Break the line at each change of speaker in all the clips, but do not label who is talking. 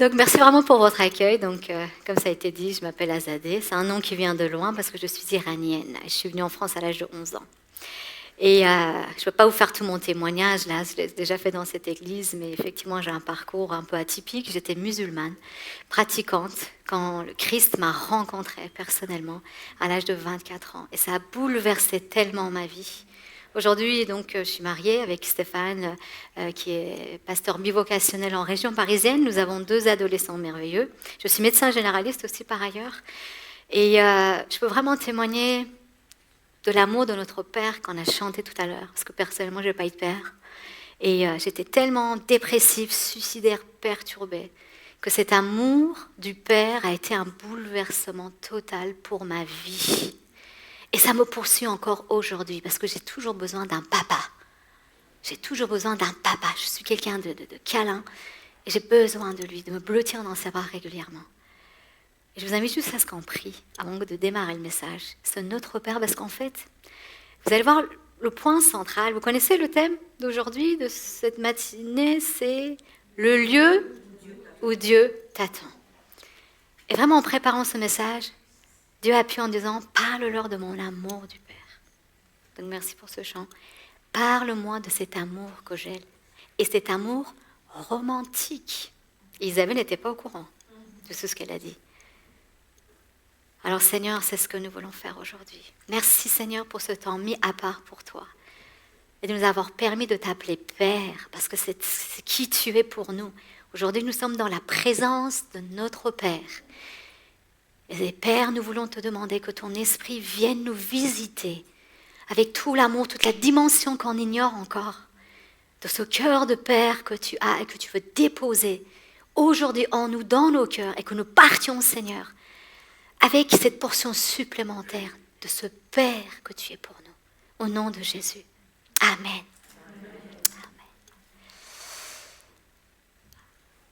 Donc, merci vraiment pour votre accueil. Donc, comme ça a été dit, je m'appelle Azadeh. C'est un nom qui vient de loin parce que je suis iranienne. Je suis venue en France à l'âge de 11 ans. Et je ne peux pas vous faire tout mon témoignage, là, je l'ai déjà fait dans cette église, mais effectivement, j'ai un parcours un peu atypique. J'étais musulmane, pratiquante, quand le Christ m'a rencontrée personnellement à l'âge de 24 ans. Et ça a bouleversé tellement ma vie. Aujourd'hui, donc, je suis mariée avec Stéphane, qui est pasteur bivocationnel en région parisienne. Nous avons 2 adolescents merveilleux. Je suis médecin généraliste aussi par ailleurs. Et je peux vraiment témoigner de l'amour de notre Père qu'on a chanté tout à l'heure. Parce que personnellement, je n'ai pas eu de père. Et j'étais tellement dépressive, suicidaire, perturbée, que cet amour du Père a été un bouleversement total pour ma vie. Et ça me poursuit encore aujourd'hui, parce que j'ai toujours besoin d'un papa. J'ai toujours besoin d'un papa. Je suis quelqu'un de câlin, et j'ai besoin de lui, de me blottir dans ses bras régulièrement. Et je vous invite juste à ce qu'on prie, avant de démarrer le message. C'est notre Père, parce qu'en fait, vous allez voir le point central. Vous connaissez le thème d'aujourd'hui, de cette matinée, c'est le lieu où Dieu t'attend. Et vraiment, en préparant ce message, Dieu appuie en disant « Parle-leur de mon amour du Père ». Donc merci pour ce chant. Parle-moi de cet amour que j'ai. Et cet amour romantique. Isabelle n'était pas au courant de ce qu'elle a dit. Alors Seigneur, c'est ce que nous voulons faire aujourd'hui. Merci Seigneur pour ce temps mis à part pour toi. Et de nous avoir permis de t'appeler Père, parce que c'est qui tu es pour nous. Aujourd'hui, nous sommes dans la présence de notre Père. Et Père, nous voulons te demander que ton esprit vienne nous visiter avec tout l'amour, toute la dimension qu'on ignore encore, de ce cœur de Père que tu as et que tu veux déposer aujourd'hui en nous, dans nos cœurs, et que nous partions, Seigneur, avec cette portion supplémentaire de ce Père que tu es pour nous. Au nom de Jésus. Amen. Amen.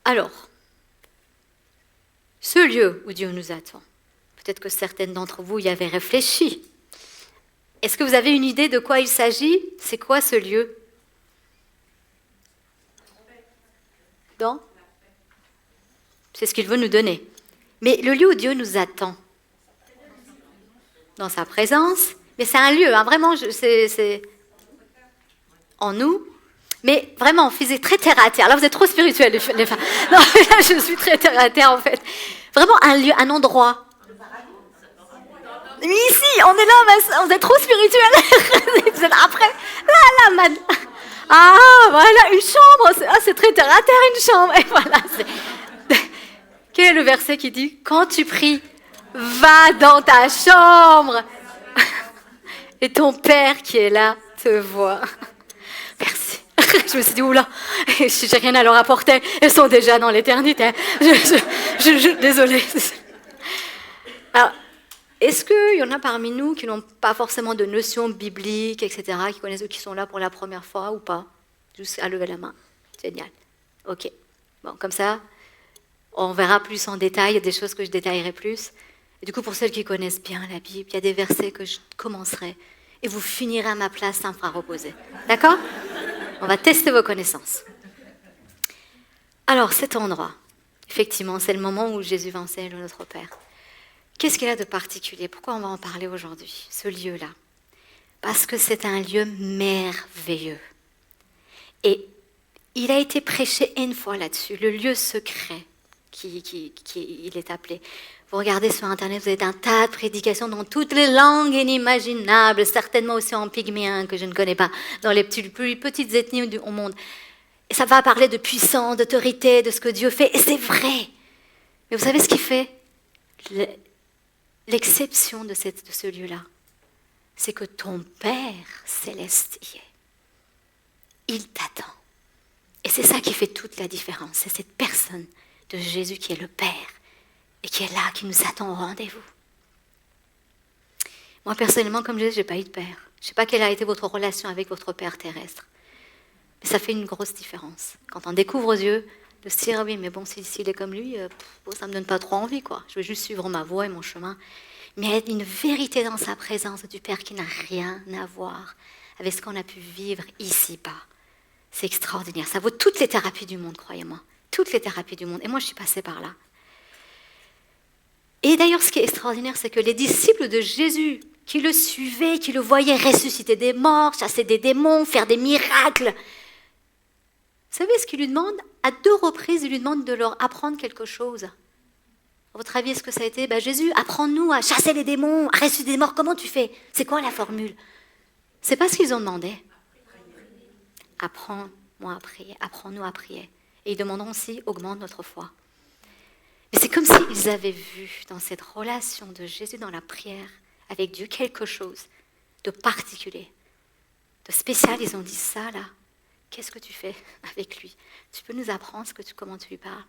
Alors, ce lieu où Dieu nous attend, peut-être que certaines d'entre vous y avaient réfléchi. Est-ce que vous avez une idée de quoi il s'agit? C'est quoi ce lieu? Non? C'est ce qu'il veut nous donner. Mais le lieu où Dieu nous attend, dans sa présence, mais c'est un lieu, hein, vraiment, c'est en nous, mais vraiment, on faisait très terre à terre. Là, vous êtes trop spirituels, les femmes. Non, là, je suis très terre à terre, en fait. Vraiment un lieu, un endroit. Mais ici, on est là, vous êtes trop spirituels. Vous êtes après. Là, man. Ah, voilà, une chambre. C'est très terre à terre, une chambre. Et voilà, quel est le verset qui dit, quand tu pries, va dans ta chambre. Et ton Père qui est là te voit. Merci. Je me suis dit, oula, j'ai rien à leur apporter. Elles sont déjà dans l'éternité. Désolée. Alors, est-ce qu'il y en a parmi nous qui n'ont pas forcément de notions bibliques, etc., qui connaissent, qui sont là pour la première fois ou pas? Juste à lever la main. Génial. Ok. Bon, comme ça, on verra plus en détail. Il y a des choses que je détaillerai plus. Et du coup, pour celles qui connaissent bien la Bible, il y a des versets que je commencerai. Et vous finirez à ma place, ça me fera reposer. D'accord? On va tester vos connaissances. Alors, cet endroit, effectivement, c'est le moment où Jésus va enseigner notre Père. Qu'est-ce qu'il y a de particulier? Pourquoi on va en parler aujourd'hui, ce lieu-là? Parce que c'est un lieu merveilleux. Et il a été prêché une fois là-dessus, le lieu secret, il est appelé. Vous regardez sur Internet, vous avez un tas de prédications dans toutes les langues inimaginables, certainement aussi en pygméen, que je ne connais pas, dans les plus petites ethnies au monde. Et ça va parler de puissance, d'autorité, de ce que Dieu fait, et c'est vrai. Mais vous savez ce qu'il fait? L'exception de ce lieu-là, c'est que ton Père céleste y est. Il t'attend. Et c'est ça qui fait toute la différence. C'est cette personne de Jésus qui est le Père et qui est là, qui nous attend au rendez-vous. Moi, personnellement, comme je disais, je n'ai pas eu de père. Je ne sais pas quelle a été votre relation avec votre Père terrestre. Mais ça fait une grosse différence. Quand on découvre Dieu, de se dire, oui, mais bon, s'il est comme lui, ça ne me donne pas trop envie, quoi. Je vais juste suivre ma voie et mon chemin. Mais il y a une vérité dans sa présence du Père qui n'a rien à voir avec ce qu'on a pu vivre ici-bas. C'est extraordinaire. Ça vaut toutes les thérapies du monde, croyez-moi. toutes les thérapies du monde. Et moi, je suis passée par là. Et d'ailleurs, ce qui est extraordinaire, c'est que les disciples de Jésus, qui le suivaient, qui le voyaient ressusciter des morts, chasser des démons, faire des miracles, vous savez ce qu'il lui demande? À 2 reprises, il lui demande de leur apprendre quelque chose. À votre avis, est-ce que ça a été Jésus, apprends-nous à chasser les démons, à ressusciter des morts, comment tu fais? C'est quoi la formule? C'est pas ce qu'ils ont demandé. Apprends-moi à prier, apprends-nous à prier. Et ils demanderont aussi, augmente notre foi. Mais c'est comme s'ils avaient vu dans cette relation de Jésus dans la prière avec Dieu quelque chose de particulier, de spécial. Ils ont dit ça là, qu'est-ce que tu fais avec lui? Tu peux nous apprendre comment tu lui parles?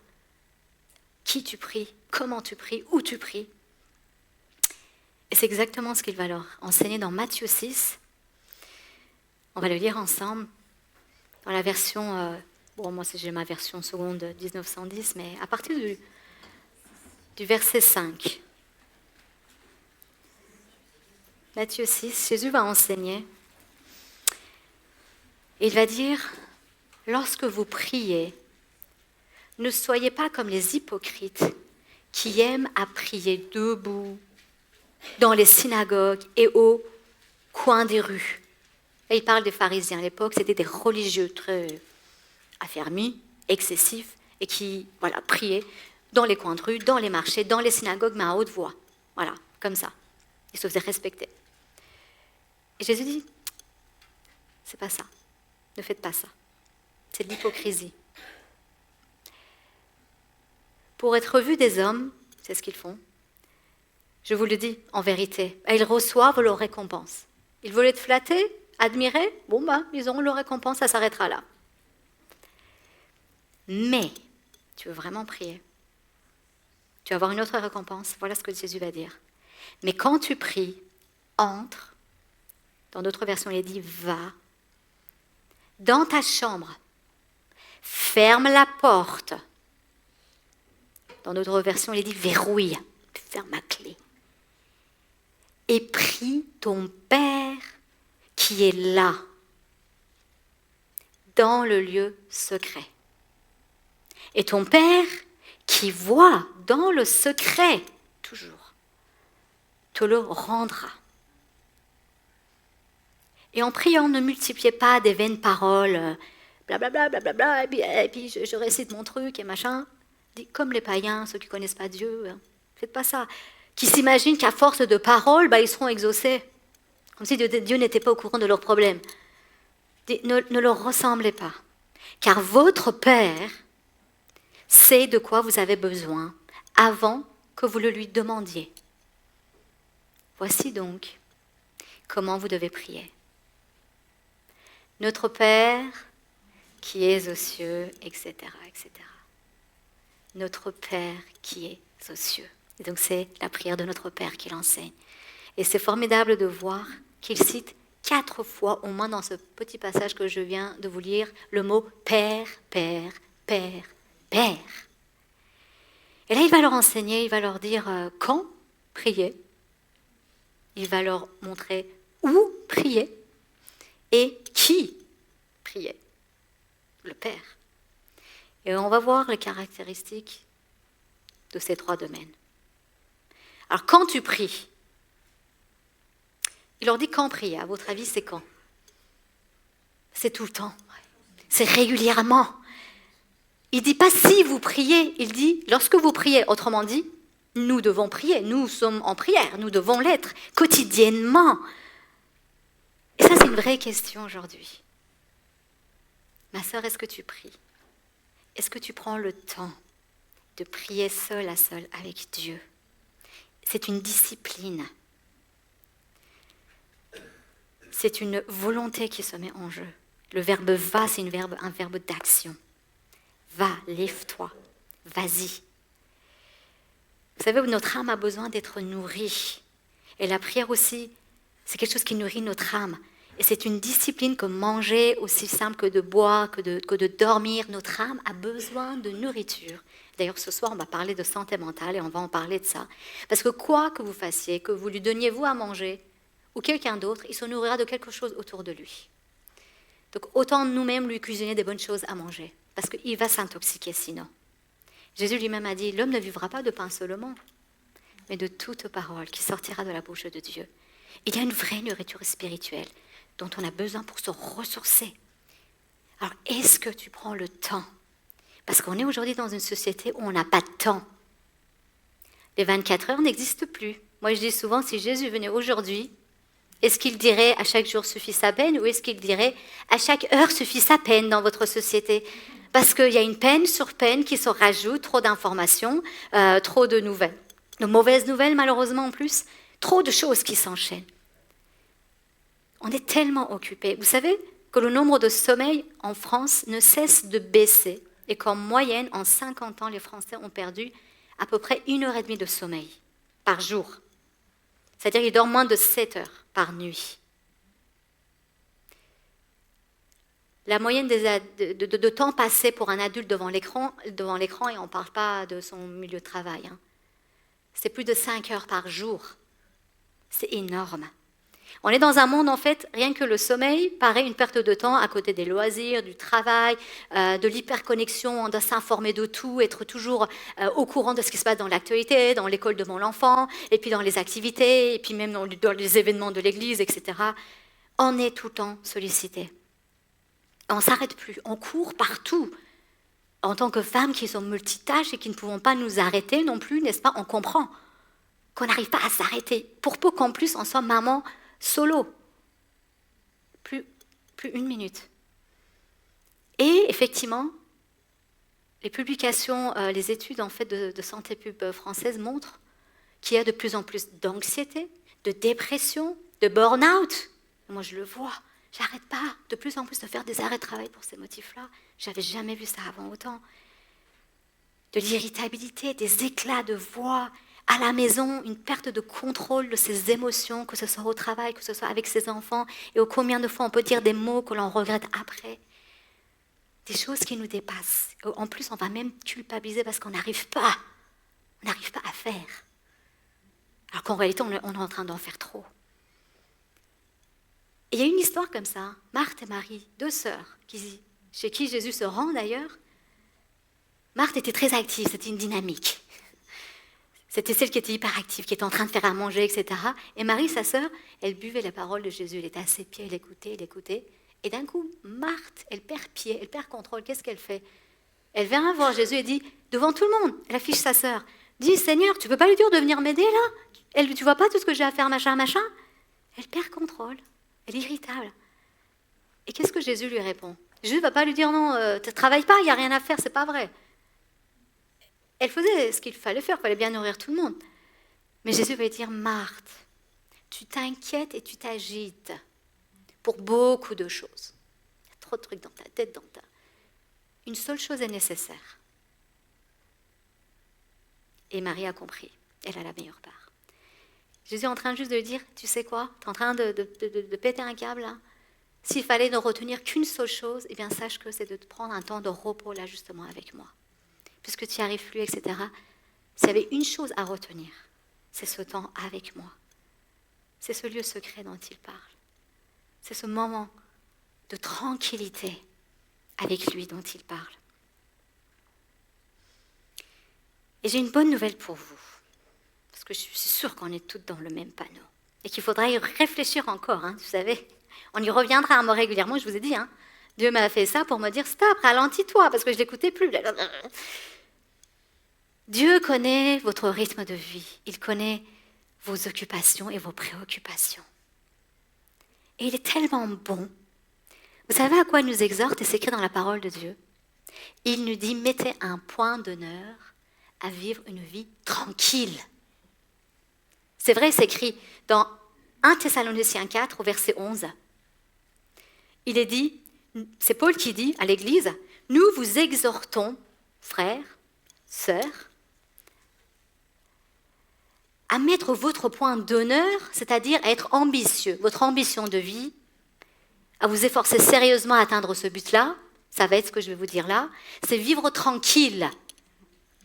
Qui tu pries? Comment tu pries? Où tu pries? Et c'est exactement ce qu'il va leur enseigner dans Matthieu 6. On va le lire ensemble dans la version, moi j'ai ma version seconde 1910, mais à partir du verset 5. Matthieu 6, Jésus va enseigner. Il va dire, lorsque vous priez, ne soyez pas comme les hypocrites qui aiment à prier debout dans les synagogues et au coin des rues. Et il parle des pharisiens. À l'époque, c'était des religieux très affermis, excessifs, et qui priaient dans les coins de rue, dans les marchés, dans les synagogues, mais à haute voix. Voilà, comme ça. Ils se faisaient respecter. Et Jésus dit, c'est pas ça. Ne faites pas ça. C'est de l'hypocrisie. Pour être vus des hommes, c'est ce qu'ils font. Je vous le dis, en vérité, ils reçoivent leur récompense. Ils veulent être flattés, admirés, ils auront leur récompense, ça s'arrêtera là. Mais, tu veux vraiment prier? Tu vas avoir une autre récompense. Voilà ce que Jésus va dire. Mais quand tu pries, entre, dans d'autres versions, il dit va, dans ta chambre, ferme la porte. Dans d'autres versions, il dit verrouille, ferme la clé. Et prie ton Père qui est là, dans le lieu secret. Et ton Père qui voit dans le secret, toujours, te le rendra. Et en priant, ne multipliez pas des vaines paroles, blablabla, blablabla, et puis je récite mon truc et machin. Comme les païens, ceux qui ne connaissent pas Dieu, faites pas ça. Qui s'imaginent qu'à force de paroles, ils seront exaucés. Comme si Dieu n'était pas au courant de leurs problèmes. Ne leur ressemblez pas. Car votre Père sait de quoi vous avez besoin avant que vous le lui demandiez. Voici donc comment vous devez prier. Notre Père qui es aux cieux, etc., etc. Notre Père qui est aux cieux. Et donc c'est la prière de notre Père qu'il enseigne. Et c'est formidable de voir qu'il cite 4 fois, au moins dans ce petit passage que je viens de vous lire, le mot Père, Père, Père, Père. Et là, il va leur enseigner, il va leur dire quand prier. Il va leur montrer où prier et qui prier. Le Père. Et on va voir les caractéristiques de ces 3 domaines. Alors, quand tu pries, il leur dit quand prier. À votre avis, c'est quand? C'est tout le temps. C'est régulièrement. Il ne dit pas si vous priez, il dit lorsque vous priez. Autrement dit, nous devons prier, nous sommes en prière, nous devons l'être quotidiennement. Et ça, c'est une vraie question aujourd'hui. Ma sœur, est-ce que tu pries? Est-ce que tu prends le temps de prier seul à seul avec Dieu? C'est une discipline. C'est une volonté qui se met en jeu. Le verbe va, c'est un verbe d'action. Va, lève-toi, vas-y. Vous savez, notre âme a besoin d'être nourrie. Et la prière aussi, c'est quelque chose qui nourrit notre âme. Et c'est une discipline comme manger, aussi simple que de boire, que de dormir. Notre âme a besoin de nourriture. D'ailleurs, ce soir, on va parler de santé mentale et on va en parler de ça. Parce que quoi que vous fassiez, que vous lui donniez vous à manger, ou quelqu'un d'autre, il se nourrira de quelque chose autour de lui. Donc autant nous-mêmes lui cuisiner des bonnes choses à manger. parce qu'il va s'intoxiquer sinon. Jésus lui-même a dit, l'homme ne vivra pas de pain seulement, mais de toute parole qui sortira de la bouche de Dieu. Il y a une vraie nourriture spirituelle dont on a besoin pour se ressourcer. Alors, est-ce que tu prends le temps? Parce qu'on est aujourd'hui dans une société où on n'a pas de temps. Les 24 heures n'existent plus. Moi, je dis souvent, si Jésus venait aujourd'hui, est-ce qu'il dirait à chaque jour suffit sa peine ou est-ce qu'il dirait à chaque heure suffit sa peine dans votre société? Parce qu'il y a une peine sur peine qui se rajoute, trop d'informations, trop de nouvelles. De mauvaises nouvelles, malheureusement, en plus. Trop de choses qui s'enchaînent. On est tellement occupés. Vous savez que le nombre de sommeils en France ne cesse de baisser et qu'en moyenne, en 50 ans, les Français ont perdu à peu près 1h30 de sommeil par jour. C'est-à-dire qu'ils dorment moins de 7 heures par nuit. La moyenne de temps passé pour un adulte devant l'écran et on ne parle pas de son milieu de travail, hein, c'est plus de 5 heures par jour. C'est énorme. On est dans un monde, en fait, rien que le sommeil paraît une perte de temps à côté des loisirs, du travail, de l'hyperconnexion, on doit s'informer de tout, être toujours au courant de ce qui se passe dans l'actualité, dans l'école de mon enfant, et puis dans les activités, et puis même dans les événements de l'église, etc. On est tout le temps sollicité. On ne s'arrête plus, on court partout. En tant que femmes qui sont multitâches et qui ne pouvons pas nous arrêter non plus, n'est-ce pas? On comprend qu'on n'arrive pas à s'arrêter. Pour peu qu'en plus on soit maman solo. Plus 1 minute. Et effectivement, les publications, les études en fait de santé pub française montrent qu'il y a de plus en plus d'anxiété, de dépression, de burn-out. Moi je le vois. J'arrête pas de plus en plus de faire des arrêts de travail pour ces motifs-là. J'avais jamais vu ça avant autant. De l'irritabilité, des éclats de voix, à la maison, une perte de contrôle de ses émotions, que ce soit au travail, que ce soit avec ses enfants, et combien de fois on peut dire des mots que l'on regrette après. Des choses qui nous dépassent. En plus, on va même culpabiliser parce qu'on n'arrive pas. On n'arrive pas à faire. Alors qu'en réalité, on est en train d'en faire trop. Et il y a une histoire comme ça, Marthe et Marie, 2 sœurs, chez qui Jésus se rend d'ailleurs. Marthe était très active, c'était une dynamique. C'était celle qui était hyper active, qui était en train de faire à manger, etc. Et Marie, sa sœur, elle buvait la parole de Jésus, elle était à ses pieds, elle écoutait. Et d'un coup, Marthe, elle perd pied, elle perd contrôle, qu'est-ce qu'elle fait? Elle vient voir Jésus et dit, devant tout le monde, elle affiche sa sœur, dit, Seigneur, tu ne peux pas lui dire de venir m'aider là? Tu vois pas tout ce que j'ai à faire, machin. Elle perd contrôle. Elle est irritable. Et qu'est-ce que Jésus lui répond? Jésus ne va pas lui dire non, ne travaille pas, il n'y a rien à faire, c'est pas vrai. Elle faisait ce qu'il fallait faire, il fallait bien nourrir tout le monde. Mais Jésus va lui dire, Marthe, tu t'inquiètes et tu t'agites pour beaucoup de choses. Il y a trop de trucs dans ta tête, Une seule chose est nécessaire. Et Marie a compris, elle a la meilleure part. Jésus est en train juste de dire, tu sais quoi, tu es en train de péter un câble là. S'il fallait ne retenir qu'une seule chose, eh bien sache que c'est de te prendre un temps de repos là justement avec moi. Puisque tu n'y arrives plus, etc. S'il y avait une chose à retenir, c'est ce temps avec moi. C'est ce lieu secret dont il parle. C'est ce moment de tranquillité avec lui dont il parle. Et j'ai une bonne nouvelle pour vous. Parce que je suis sûre qu'on est toutes dans le même panneau. Et qu'il faudra y réfléchir encore, vous savez. On y reviendra à moi régulièrement, je vous ai dit. Dieu m'a fait ça pour me dire, stop, ralentis-toi, parce que je ne l'écoutais plus. Dieu connaît votre rythme de vie. Il connaît vos occupations et vos préoccupations. Et il est tellement bon. Vous savez à quoi il nous exhorte, et c'est écrit dans la parole de Dieu? Il nous dit, mettez un point d'honneur à vivre une vie tranquille. C'est vrai, c'est écrit dans 1 Thessaloniciens 4, au verset 11. Il est dit, c'est Paul qui dit à l'Église, nous vous exhortons, frères, sœurs, à mettre votre point d'honneur, c'est-à-dire à être ambitieux, votre ambition de vie, à vous efforcer sérieusement à atteindre ce but-là, ça va être ce que je vais vous dire là, c'est vivre tranquille.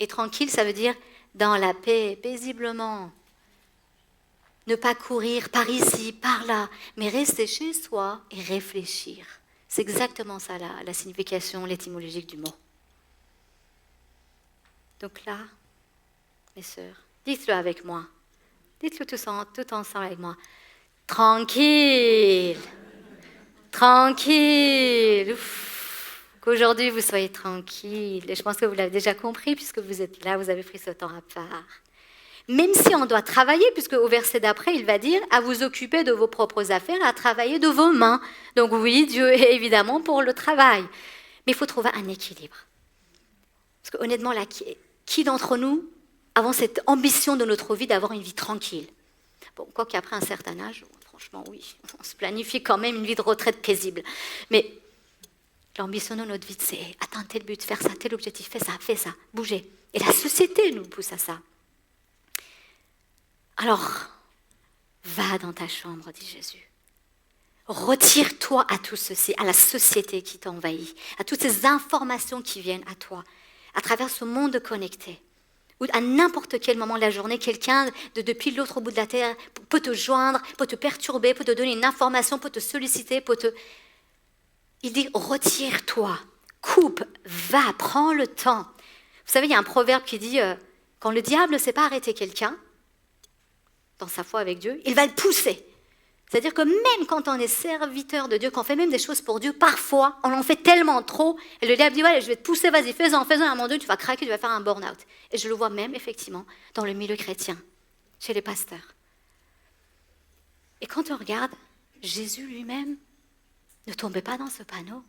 Et tranquille, ça veut dire dans la paix, paisiblement. Ne pas courir par ici, par là, mais rester chez soi et réfléchir. C'est exactement ça la signification, l'étymologique du mot. Donc là, mes sœurs, dites-le avec moi. Dites-le tout ensemble avec moi. Tranquille. Tranquille. Ouf. Qu'aujourd'hui, vous soyez tranquille. Et je pense que vous l'avez déjà compris, puisque vous êtes là, vous avez pris ce temps à part. Même si on doit travailler, puisque au verset d'après, il va dire « à vous occuper de vos propres affaires, à travailler de vos mains ». Donc oui, Dieu est évidemment pour le travail. Mais il faut trouver un équilibre. Parce que honnêtement, là, qui d'entre nous avons cette ambition de notre vie d'avoir une vie tranquille? Bon, quoi qu'après un certain âge, franchement, oui, on se planifie quand même une vie de retraite paisible. Mais l'ambition de notre vie, c'est atteindre tel but, faire ça, tel objectif, fais ça, bouger. Et la société nous pousse à ça. Alors, va dans ta chambre, dit Jésus. Retire-toi à tout ceci, à la société qui t'envahit, à toutes ces informations qui viennent à toi, à travers ce monde connecté. Où à n'importe quel moment de la journée, quelqu'un depuis l'autre bout de la terre peut te joindre, peut te perturber, peut te donner une information, peut te solliciter, Il dit, retire-toi, coupe, va, prends le temps. Vous savez, il y a un proverbe qui dit, quand le diable ne sait pas arrêter quelqu'un, dans sa foi avec Dieu, il va le pousser. C'est-à-dire que même quand on est serviteur de Dieu, quand on fait même des choses pour Dieu, parfois, on en fait tellement trop, et le diable dit, ouais, je vais te pousser, vas-y, fais-en, à un moment donné, tu vas craquer, tu vas faire un burn-out. Et je le vois même, effectivement, dans le milieu chrétien, chez les pasteurs. Et quand on regarde, Jésus lui-même ne tombait pas dans ce panneau.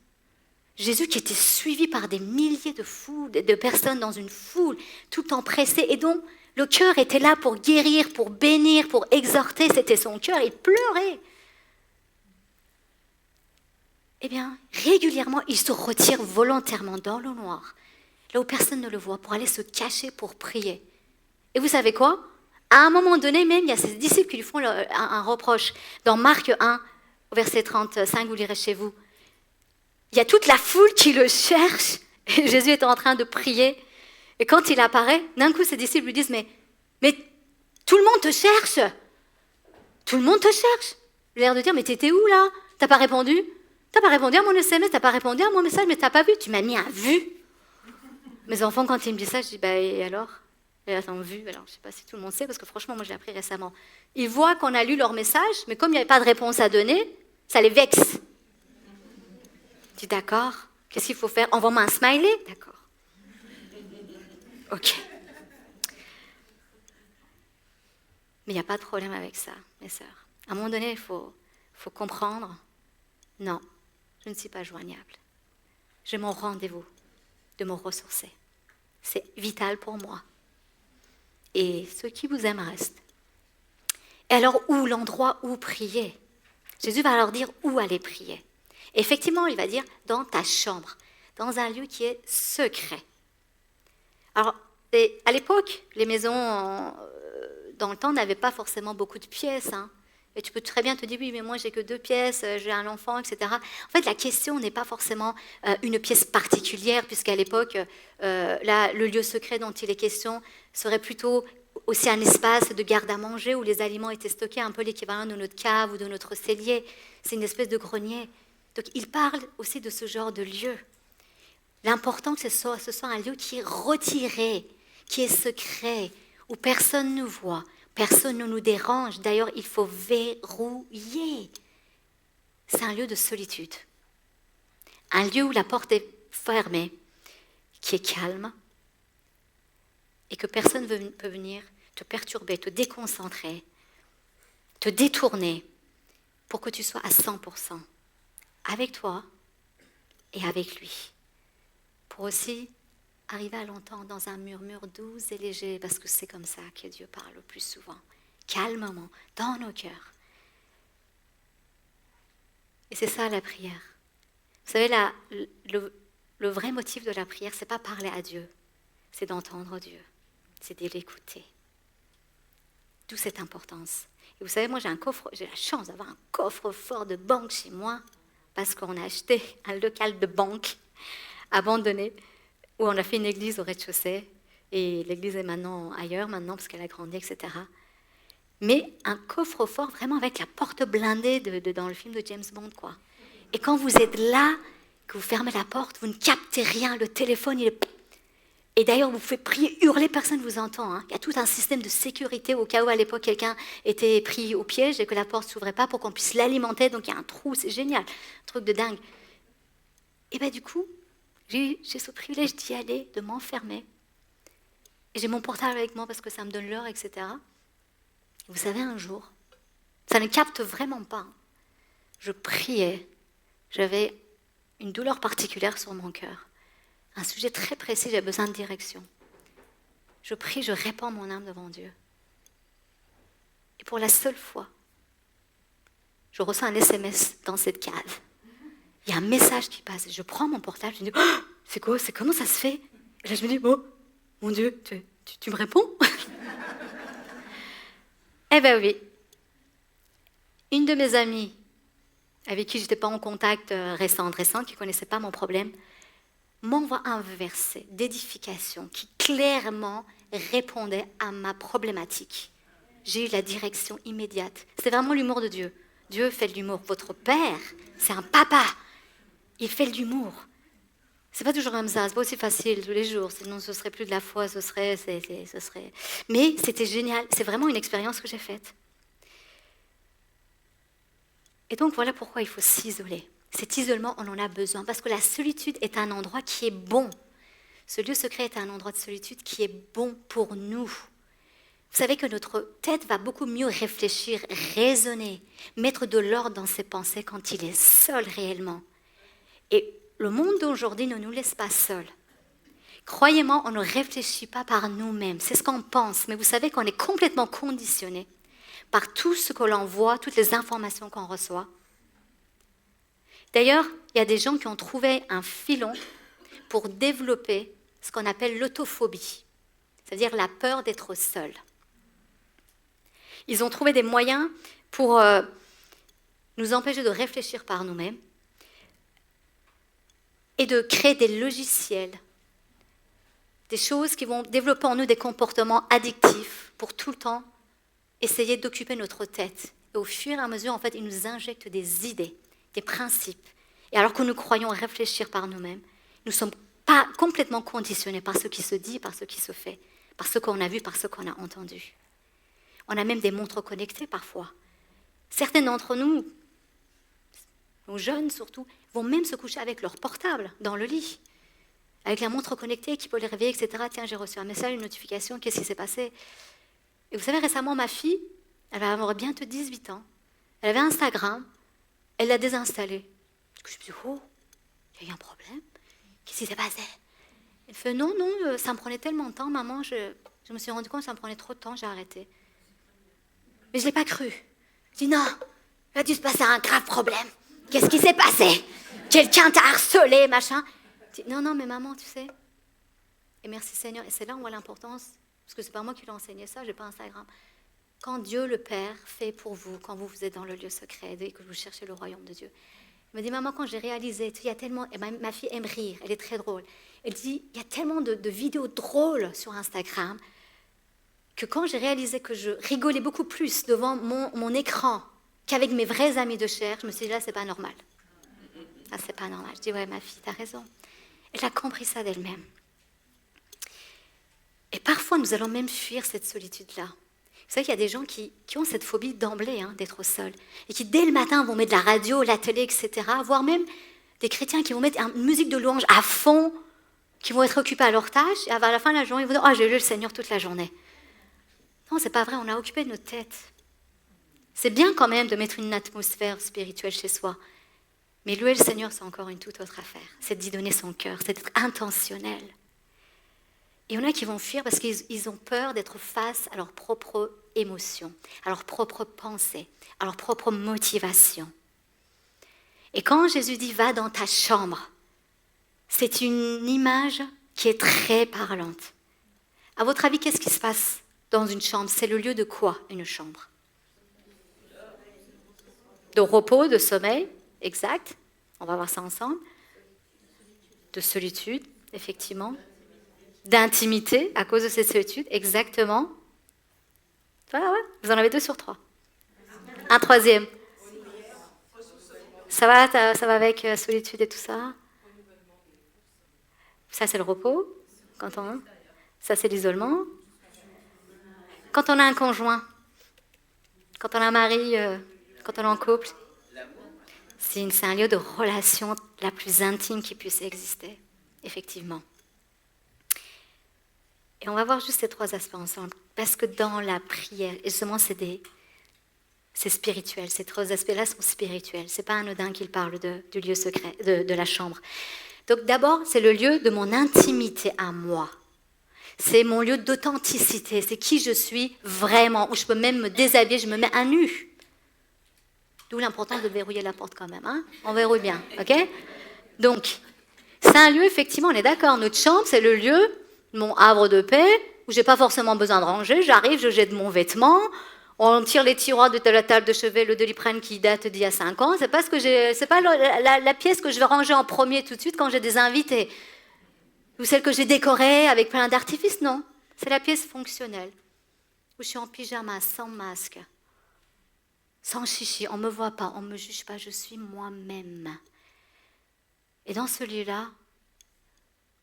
Jésus qui était suivi par des milliers de personnes dans une foule, tout le temps pressé, et donc le cœur était là pour guérir, pour bénir, pour exhorter, c'était son cœur, il pleurait. Eh bien, régulièrement, il se retire volontairement dans le noir, là où personne ne le voit, pour aller se cacher pour prier. Et vous savez quoi? À un moment donné, même, il y a ses disciples qui lui font un reproche. Dans Marc 1, au verset 35, vous lirez chez vous. Il y a toute la foule qui le cherche, et Jésus est en train de prier. Et quand il apparaît, d'un coup, ses disciples lui disent, mais tout le monde te cherche. Tout le monde te cherche. L'air de dire, mais t'étais où là? T'as pas répondu? T'as pas répondu à mon SMS, t'as pas répondu à mon message, mais t'as pas vu? Tu m'as mis un vu. Mes enfants, quand ils me disent ça, je dis, et alors? Et attends, vu, alors je sais pas si tout le monde sait, parce que franchement, moi je l'ai appris récemment. Ils voient qu'on a lu leur message, mais comme il n'y avait pas de réponse à donner, ça les vexe. Je dis, d'accord, qu'est-ce qu'il faut faire? Envoie-moi un smiley? D'accord. Ok. Mais il n'y a pas de problème avec ça, mes sœurs. À un moment donné, il faut comprendre, non, je ne suis pas joignable. J'ai mon rendez-vous de me ressourcer. C'est vital pour moi. Et ceux qui vous aiment restent. Et alors, l'endroit où prier? Jésus va leur dire où aller prier. Et effectivement, il va dire dans ta chambre, dans un lieu qui est secret. Alors, à l'époque, les maisons, dans le temps, n'avaient pas forcément beaucoup de pièces. Et tu peux très bien te dire, oui, mais moi, j'ai que 2 pièces, j'ai un enfant, etc. En fait, la question n'est pas forcément une pièce particulière, puisqu'à l'époque, là, le lieu secret dont il est question serait plutôt aussi un espace de garde à manger où les aliments étaient stockés, un peu l'équivalent de notre cave ou de notre cellier. C'est une espèce de grenier. Donc, il parle aussi de ce genre de lieu. L'important, que ce soit un lieu qui est retiré, qui est secret, où personne ne voit, personne ne nous dérange. D'ailleurs, il faut verrouiller. C'est un lieu de solitude. Un lieu où la porte est fermée, qui est calme, et que personne ne peut venir te perturber, te déconcentrer, te détourner, pour que tu sois à 100% avec toi et avec lui. Pour aussi arriver à l'entendre dans un murmure doux et léger, parce que c'est comme ça que Dieu parle le plus souvent, calmement, dans nos cœurs. Et c'est ça la prière. Vous savez, le vrai motif de la prière, c'est pas parler à Dieu, c'est d'entendre Dieu, c'est de l'écouter. D'où cette importance. Et vous savez, moi j'ai la chance d'avoir un coffre-fort de banque chez moi, parce qu'on a acheté un local de banque abandonné, où on a fait une église au rez-de-chaussée, et l'église est maintenant ailleurs, parce qu'elle a grandi, etc. Mais un coffre-fort vraiment avec la porte blindée dans le film de James Bond, quoi. Et quand vous êtes là, que vous fermez la porte, vous ne captez rien, le téléphone, il est... Et d'ailleurs, vous pouvez prier, hurler, personne ne vous entend. Hein. Il y a tout un système de sécurité au cas où à l'époque quelqu'un était pris au piège et que la porte ne s'ouvrait pas pour qu'on puisse l'alimenter. Donc il y a un trou, c'est génial, un truc de dingue. Et bien du coup, j'ai ce privilège d'y aller, de m'enfermer. Et j'ai mon portable avec moi parce que ça me donne l'heure, etc. Et vous savez, un jour, ça ne capte vraiment pas. Je priais, j'avais une douleur particulière sur mon cœur. Un sujet très précis, j'ai besoin de direction. Je prie, je répands mon âme devant Dieu. Et pour la seule fois, je reçois un SMS dans cette cave. Il y a un message qui passe. Je prends mon portable, je me dis, oh, c'est quoi, comment ça se fait? Et là, je me dis, oh, mon Dieu, tu me réponds? Eh bien oui. Une de mes amies, avec qui je n'étais pas en contact récent, qui ne connaissait pas mon problème, m'envoie un verset d'édification qui clairement répondait à ma problématique. J'ai eu la direction immédiate. C'était vraiment l'humour de Dieu. Dieu fait de l'humour. Votre Père, c'est un papa. Il fait de l'humour. C'est pas toujours comme ça, c'est pas aussi facile tous les jours. Sinon, ce serait plus de la foi, ce serait. Mais c'était génial. C'est vraiment une expérience que j'ai faite. Et donc, voilà pourquoi il faut s'isoler. Cet isolement, on en a besoin, parce que la solitude est un endroit qui est bon. Ce lieu secret est un endroit de solitude qui est bon pour nous. Vous savez que notre tête va beaucoup mieux réfléchir, raisonner, mettre de l'ordre dans ses pensées quand il est seul réellement. Et le monde d'aujourd'hui ne nous laisse pas seuls. Croyez-moi, on ne réfléchit pas par nous-mêmes. C'est ce qu'on pense, mais vous savez qu'on est complètement conditionné par tout ce que l'on voit, toutes les informations qu'on reçoit. D'ailleurs, il y a des gens qui ont trouvé un filon pour développer ce qu'on appelle l'autophobie, c'est-à-dire la peur d'être seul. Ils ont trouvé des moyens pour nous empêcher de réfléchir par nous-mêmes et de créer des logiciels, des choses qui vont développer en nous des comportements addictifs pour tout le temps essayer d'occuper notre tête. Et au fur et à mesure, en fait, ils nous injectent des idées, des principes. Et alors que nous croyons réfléchir par nous-mêmes, nous ne sommes pas complètement conditionnés par ce qui se dit, par ce qui se fait, par ce qu'on a vu, par ce qu'on a entendu. On a même des montres connectées parfois. Certains d'entre nous, nos jeunes surtout, vont même se coucher avec leur portable dans le lit, avec la montre connectée qui peut les réveiller, etc. Tiens, j'ai reçu un message, une notification, qu'est-ce qui s'est passé? Et vous savez, récemment, ma fille, elle va avoir bientôt 18 ans, elle avait Instagram, elle l'a désinstallé. Je me suis dit, oh, il y a eu un problème, qu'est-ce qui s'est passé? Elle fait, non, ça me prenait tellement de temps, maman, je me suis rendu compte que ça me prenait trop de temps, j'ai arrêté. Mais je ne l'ai pas cru. Je dis, non, il a dû se passer un grave problème. Qu'est-ce qui s'est passé? Quelqu'un t'a harcelé, machin. Je dis, non, mais maman, tu sais. Et merci Seigneur. Et c'est là où on voit l'importance, parce que ce n'est pas moi qui lui ai enseigné ça, je n'ai pas Instagram. Quand Dieu le Père fait pour vous, quand vous êtes dans le lieu secret et que vous cherchez le royaume de Dieu. Elle me dit, maman, quand j'ai réalisé, il y a tellement... Et ma fille aime rire, elle est très drôle. Elle dit, il y a tellement de vidéos drôles sur Instagram que quand j'ai réalisé que je rigolais beaucoup plus devant mon écran qu'avec mes vrais amis de chair, je me suis dit, là, c'est pas normal. Là, c'est pas normal. Je dis, ouais, ma fille, t'as raison. Elle a compris ça d'elle-même. Et parfois, nous allons même fuir cette solitude-là. Vous savez qu'il y a des gens qui ont cette phobie d'emblée, d'être seuls, et qui, dès le matin, vont mettre de la radio, la télé, etc., voire même des chrétiens qui vont mettre une musique de louange à fond, qui vont être occupés à leur tâche, et à la fin de la journée, ils vont dire, oh, j'ai lu le Seigneur toute la journée. Non, c'est pas vrai, on a occupé notre tête. C'est bien quand même de mettre une atmosphère spirituelle chez soi, mais louer le Seigneur, c'est encore une toute autre affaire. C'est d'y donner son cœur, c'est d'être intentionnel. Et il y en a qui vont fuir parce qu'ils ont peur d'être face à leurs propres émotions, à leurs propres pensées, à leurs propres motivations. Et quand Jésus dit « va dans ta chambre », c'est une image qui est très parlante. À votre avis, qu'est-ce qui se passe dans une chambre? C'est le lieu de quoi, une chambre? De repos, de sommeil, exact. On va voir ça ensemble. De solitude, effectivement. D'intimité, à cause de cette solitude, exactement. Voilà, ouais. Vous en avez 2 sur 3. Un troisième. Ça va avec solitude et tout ça? Ça, c'est le repos. Ça, c'est l'isolement. Quand on a un conjoint, quand on a un mari, quand on est en couple, c'est un lieu de relation la plus intime qui puisse exister, effectivement. Et on va voir juste ces 3 aspects ensemble, parce que dans la prière, et justement c'est spirituel, ces 3 aspects-là sont spirituels. C'est pas anodin qu'il parle du lieu secret, de la chambre. Donc d'abord, c'est le lieu de mon intimité à moi. C'est mon lieu d'authenticité, c'est qui je suis vraiment, où je peux même me déshabiller, je me mets à nu. D'où l'importance de verrouiller la porte quand même, hein? On verrouille bien, ok? Donc, c'est un lieu, effectivement, on est d'accord, notre chambre, c'est le lieu, mon havre de paix, où j'ai pas forcément besoin de ranger, j'arrive, je jette mon vêtement, on tire les tiroirs de la table de chevet, le Doliprane qui date d'il y a 5 ans, c'est pas, la pièce que je vais ranger en premier tout de suite quand j'ai des invités. Ou celle que j'ai décorée avec plein d'artifices, non. C'est la pièce fonctionnelle, où je suis en pyjama, sans masque, sans chichi, on ne me voit pas, on ne me juge pas, je suis moi-même. Et dans ce lieu-là,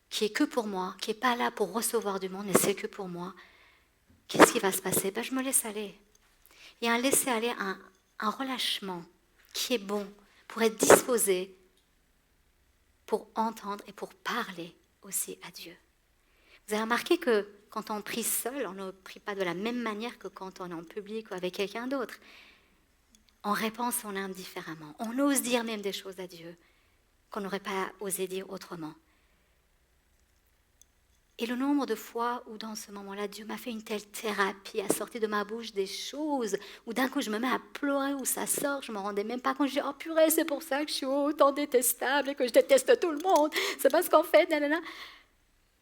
qui est que pour moi, qui n'est pas là pour recevoir du monde, mais c'est que pour moi, qu'est-ce qui va se passer? Je me laisse aller. Il y a un laisser-aller, un relâchement qui est bon pour être disposé, pour entendre et pour parler aussi à Dieu. Vous avez remarqué que quand on prie seul, on ne prie pas de la même manière que quand on est en public ou avec quelqu'un d'autre. On répand son âme différemment. On ose dire même des choses à Dieu qu'on n'aurait pas osé dire autrement. Et le nombre de fois où dans ce moment-là, Dieu m'a fait une telle thérapie, a sorti de ma bouche des choses, où d'un coup je me mets à pleurer, où ça sort, je ne me rendais même pas compte, je dis « Oh purée, c'est pour ça que je suis autant détestable et que je déteste tout le monde, c'est parce qu'en fait, nanana. »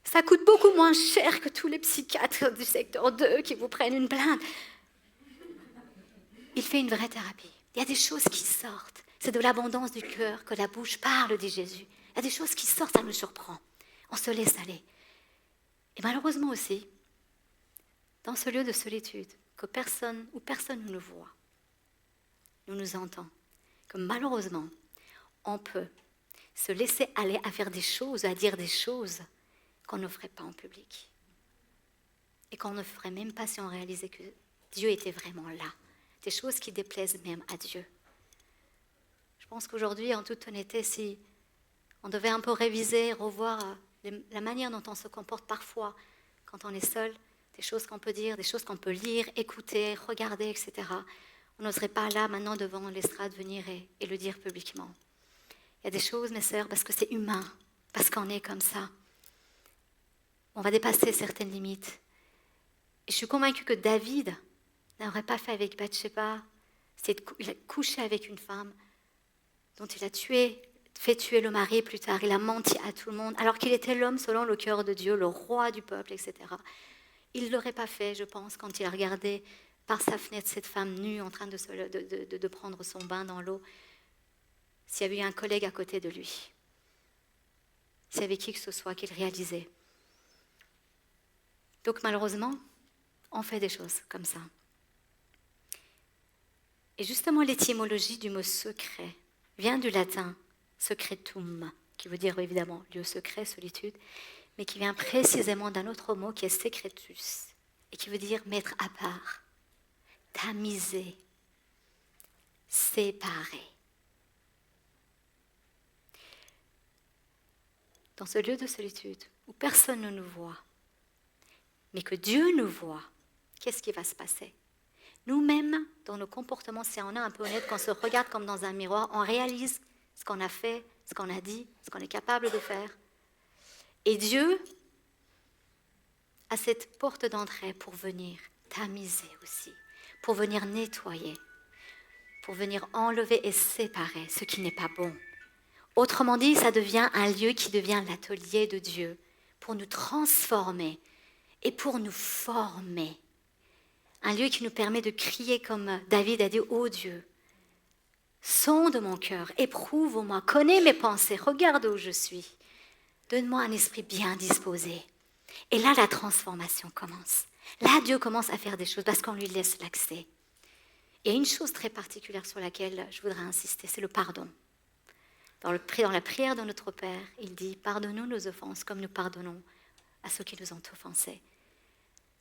Ça coûte beaucoup moins cher que tous les psychiatres du secteur 2 qui vous prennent une blinde. Il fait une vraie thérapie. Il y a des choses qui sortent. C'est de l'abondance du cœur que la bouche parle, dit Jésus. Il y a des choses qui sortent, ça nous surprend. On se laisse aller. Et malheureusement aussi, dans ce lieu de solitude, où personne ne nous voit, nous entend, que malheureusement, on peut se laisser aller à faire des choses, à dire des choses qu'on ne ferait pas en public. Et qu'on ne ferait même pas si on réalisait que Dieu était vraiment là. Des choses qui déplaisent même à Dieu. Je pense qu'aujourd'hui, en toute honnêteté, si on devait un peu réviser, revoir la manière dont on se comporte parfois quand on est seul, des choses qu'on peut dire, des choses qu'on peut lire, écouter, regarder, etc. On n'oserait pas là, maintenant, devant l'estrade, venir et le dire publiquement. Il y a des choses, mes sœurs, parce que c'est humain, parce qu'on est comme ça. On va dépasser certaines limites. Et je suis convaincue que David n'aurait pas fait avec Bathsheba. Il a couché avec une femme dont il a fait tuer le mari plus tard. Il a menti à tout le monde, alors qu'il était l'homme selon le cœur de Dieu, le roi du peuple, etc. Il ne l'aurait pas fait, je pense, quand il a regardé par sa fenêtre cette femme nue en train de prendre son bain dans l'eau. S'il y avait eu un collègue à côté de lui, s'il y avait qui que ce soit qu'il réalisait. Donc malheureusement, on fait des choses comme ça. Et justement, l'étymologie du mot secret vient du latin secretum, qui veut dire évidemment lieu secret, solitude, mais qui vient précisément d'un autre mot qui est secretus, et qui veut dire mettre à part, tamiser, séparer. Dans ce lieu de solitude, où personne ne nous voit, mais que Dieu nous voit, qu'est-ce qui va se passer? Nous-mêmes, dans nos comportements, si on est un peu honnête, quand on se regarde comme dans un miroir, on réalise ce qu'on a fait, ce qu'on a dit, ce qu'on est capable de faire. Et Dieu a cette porte d'entrée pour venir tamiser aussi, pour venir nettoyer, pour venir enlever et séparer ce qui n'est pas bon. Autrement dit, ça devient un lieu qui devient l'atelier de Dieu pour nous transformer et pour nous former. Un lieu qui nous permet de crier comme David a dit, « Ô Dieu, sonde mon cœur, éprouve-moi, connais mes pensées, regarde où je suis. Donne-moi un esprit bien disposé. » Et là, la transformation commence. Là, Dieu commence à faire des choses parce qu'on lui laisse l'accès. Et une chose très particulière sur laquelle je voudrais insister, c'est le pardon. Dans la prière de notre Père, il dit « Pardonne-nous nos offenses comme nous pardonnons à ceux qui nous ont offensés.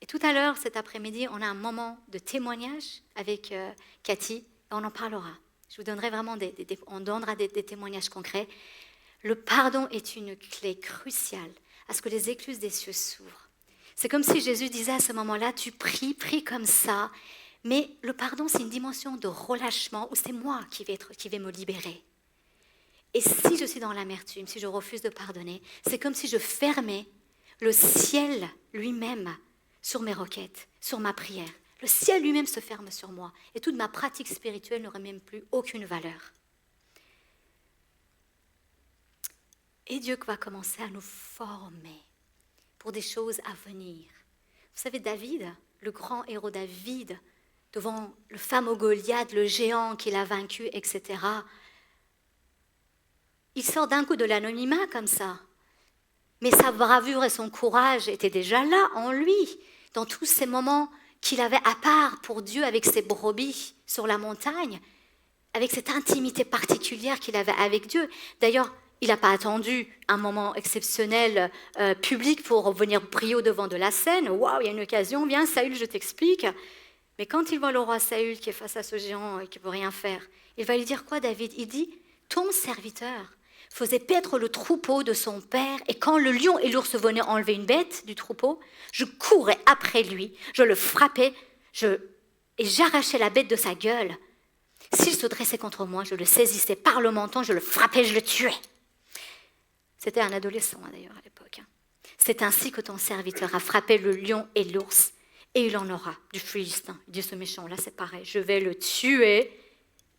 Et tout à l'heure, cet après-midi, on a un moment de témoignage avec Cathy, et on en parlera. Je vous donnerai vraiment on donnera des témoignages concrets. Le pardon est une clé cruciale à ce que les écluses des cieux s'ouvrent. C'est comme si Jésus disait à ce moment-là, tu pries comme ça, mais le pardon, c'est une dimension de relâchement où c'est moi qui vais me libérer. Et si je suis dans l'amertume, si je refuse de pardonner, c'est comme si je fermais le ciel lui-même sur mes requêtes, sur ma prière. Le ciel lui-même se ferme sur moi et toute ma pratique spirituelle n'aurait même plus aucune valeur. Et Dieu va commencer à nous former pour des choses à venir. Vous savez, David, le grand héros David, devant le fameux Goliath, le géant qu'il a vaincu, etc., il sort d'un coup de l'anonymat comme ça. Mais sa bravure et son courage étaient déjà là en lui, dans tous ces moments qu'il avait à part pour Dieu avec ses brebis sur la montagne, avec cette intimité particulière qu'il avait avec Dieu. D'ailleurs, il n'a pas attendu un moment exceptionnel public pour venir prier au-devant de la scène. Waouh, il y a une occasion, viens Saül, je t'explique. Mais quand il voit le roi Saül qui est face à ce géant et qui ne peut rien faire, il va lui dire quoi, David? Il dit, ton serviteur faisait paître le troupeau de son père, et quand le lion et l'ours venaient enlever une bête du troupeau, je courais après lui, je le frappais, et j'arrachais la bête de sa gueule. S'il se dressait contre moi, je le saisissais par le menton, je le frappais, je le tuais. C'était un adolescent d'ailleurs à l'époque. C'est ainsi que ton serviteur a frappé le lion et l'ours, et il en aura du Philistin. Il dit ce méchant là, c'est pareil, je vais le tuer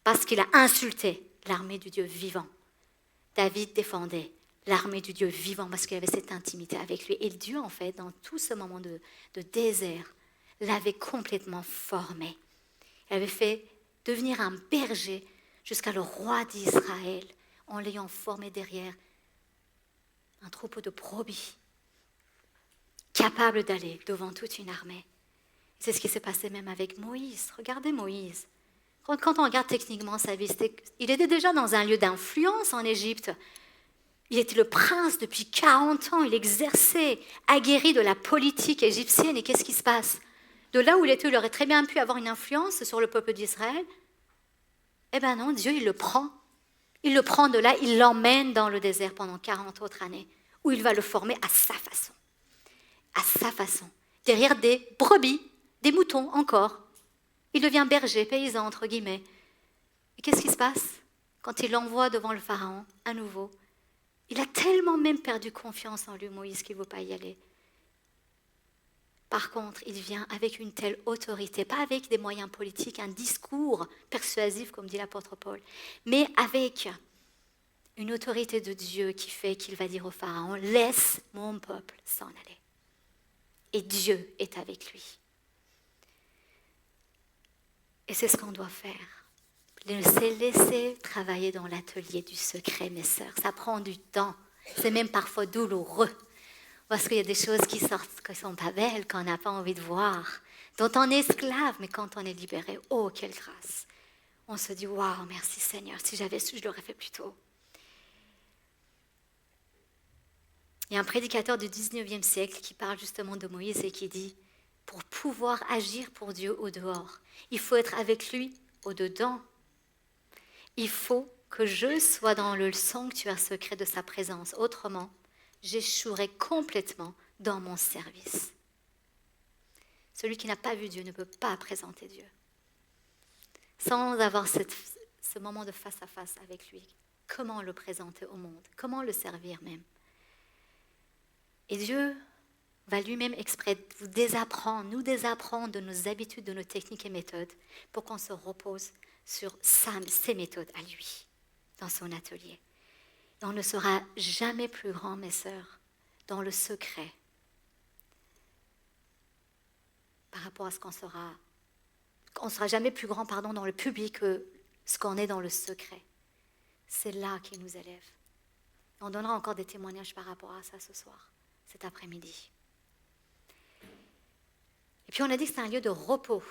parce qu'il a insulté l'armée du Dieu vivant. David défendait l'armée du Dieu vivant parce qu'il avait cette intimité avec lui. Et Dieu, en fait, dans tout ce moment de désert, l'avait complètement formé. Il avait fait devenir un berger jusqu'à le roi d'Israël en l'ayant formé derrière un troupeau de brebis capable d'aller devant toute une armée. C'est ce qui s'est passé même avec Moïse. Regardez Moïse. Quand on regarde techniquement sa vie, il était déjà dans un lieu d'influence en Égypte. Il était le prince depuis 40 ans, il exerçait, aguerri de la politique égyptienne. Et qu'est-ce qui se passe? De là où il était, il aurait très bien pu avoir une influence sur le peuple d'Israël. Eh bien non, Dieu, il le prend. Il le prend de là, il l'emmène dans le désert pendant 40 autres années, où il va le former à sa façon. À sa façon. Derrière des brebis, des moutons encore. Il devient berger, paysan, entre guillemets. Et qu'est-ce qui se passe quand il l'envoie devant le pharaon, à nouveau? Il a tellement même perdu confiance en lui, Moïse, qu'il ne veut pas y aller. Par contre, il vient avec une telle autorité, pas avec des moyens politiques, un discours persuasif, comme dit l'apôtre Paul, mais avec une autorité de Dieu qui fait qu'il va dire au pharaon, laisse mon peuple s'en aller. Et Dieu est avec lui. Et c'est ce qu'on doit faire. Se laisser travailler dans l'atelier du secret, mes sœurs. Ça prend du temps. C'est même parfois douloureux. Parce qu'il y a des choses qui sortent, qui ne sont pas belles, qu'on n'a pas envie de voir. Dont on est esclave, mais quand on est libéré, oh, quelle grâce. On se dit, waouh, merci Seigneur. Si j'avais su, je l'aurais fait plus tôt. Il y a un prédicateur du 19e siècle qui parle justement de Moïse et qui dit, pour pouvoir agir pour Dieu au dehors, il faut être avec lui au dedans. Il faut que je sois dans le sanctuaire secret de sa présence. Autrement, j'échouerai complètement dans mon service. Celui qui n'a pas vu Dieu ne peut pas présenter Dieu. Sans avoir ce moment de face à face avec lui. Comment le présenter au monde? Comment le servir même? Et Dieu va lui-même exprès nous désapprendre de nos habitudes, de nos techniques et méthodes pour qu'on se repose sur ses méthodes à lui, dans son atelier. Et on ne sera jamais plus grand, mes sœurs, dans le secret par rapport à ce qu'on sera. On ne sera jamais plus grand, dans le public que ce qu'on est dans le secret. C'est là qu'il nous élève. On donnera encore des témoignages par rapport à ça ce soir, cet après-midi. Et puis on a dit que c'est un lieu de repos,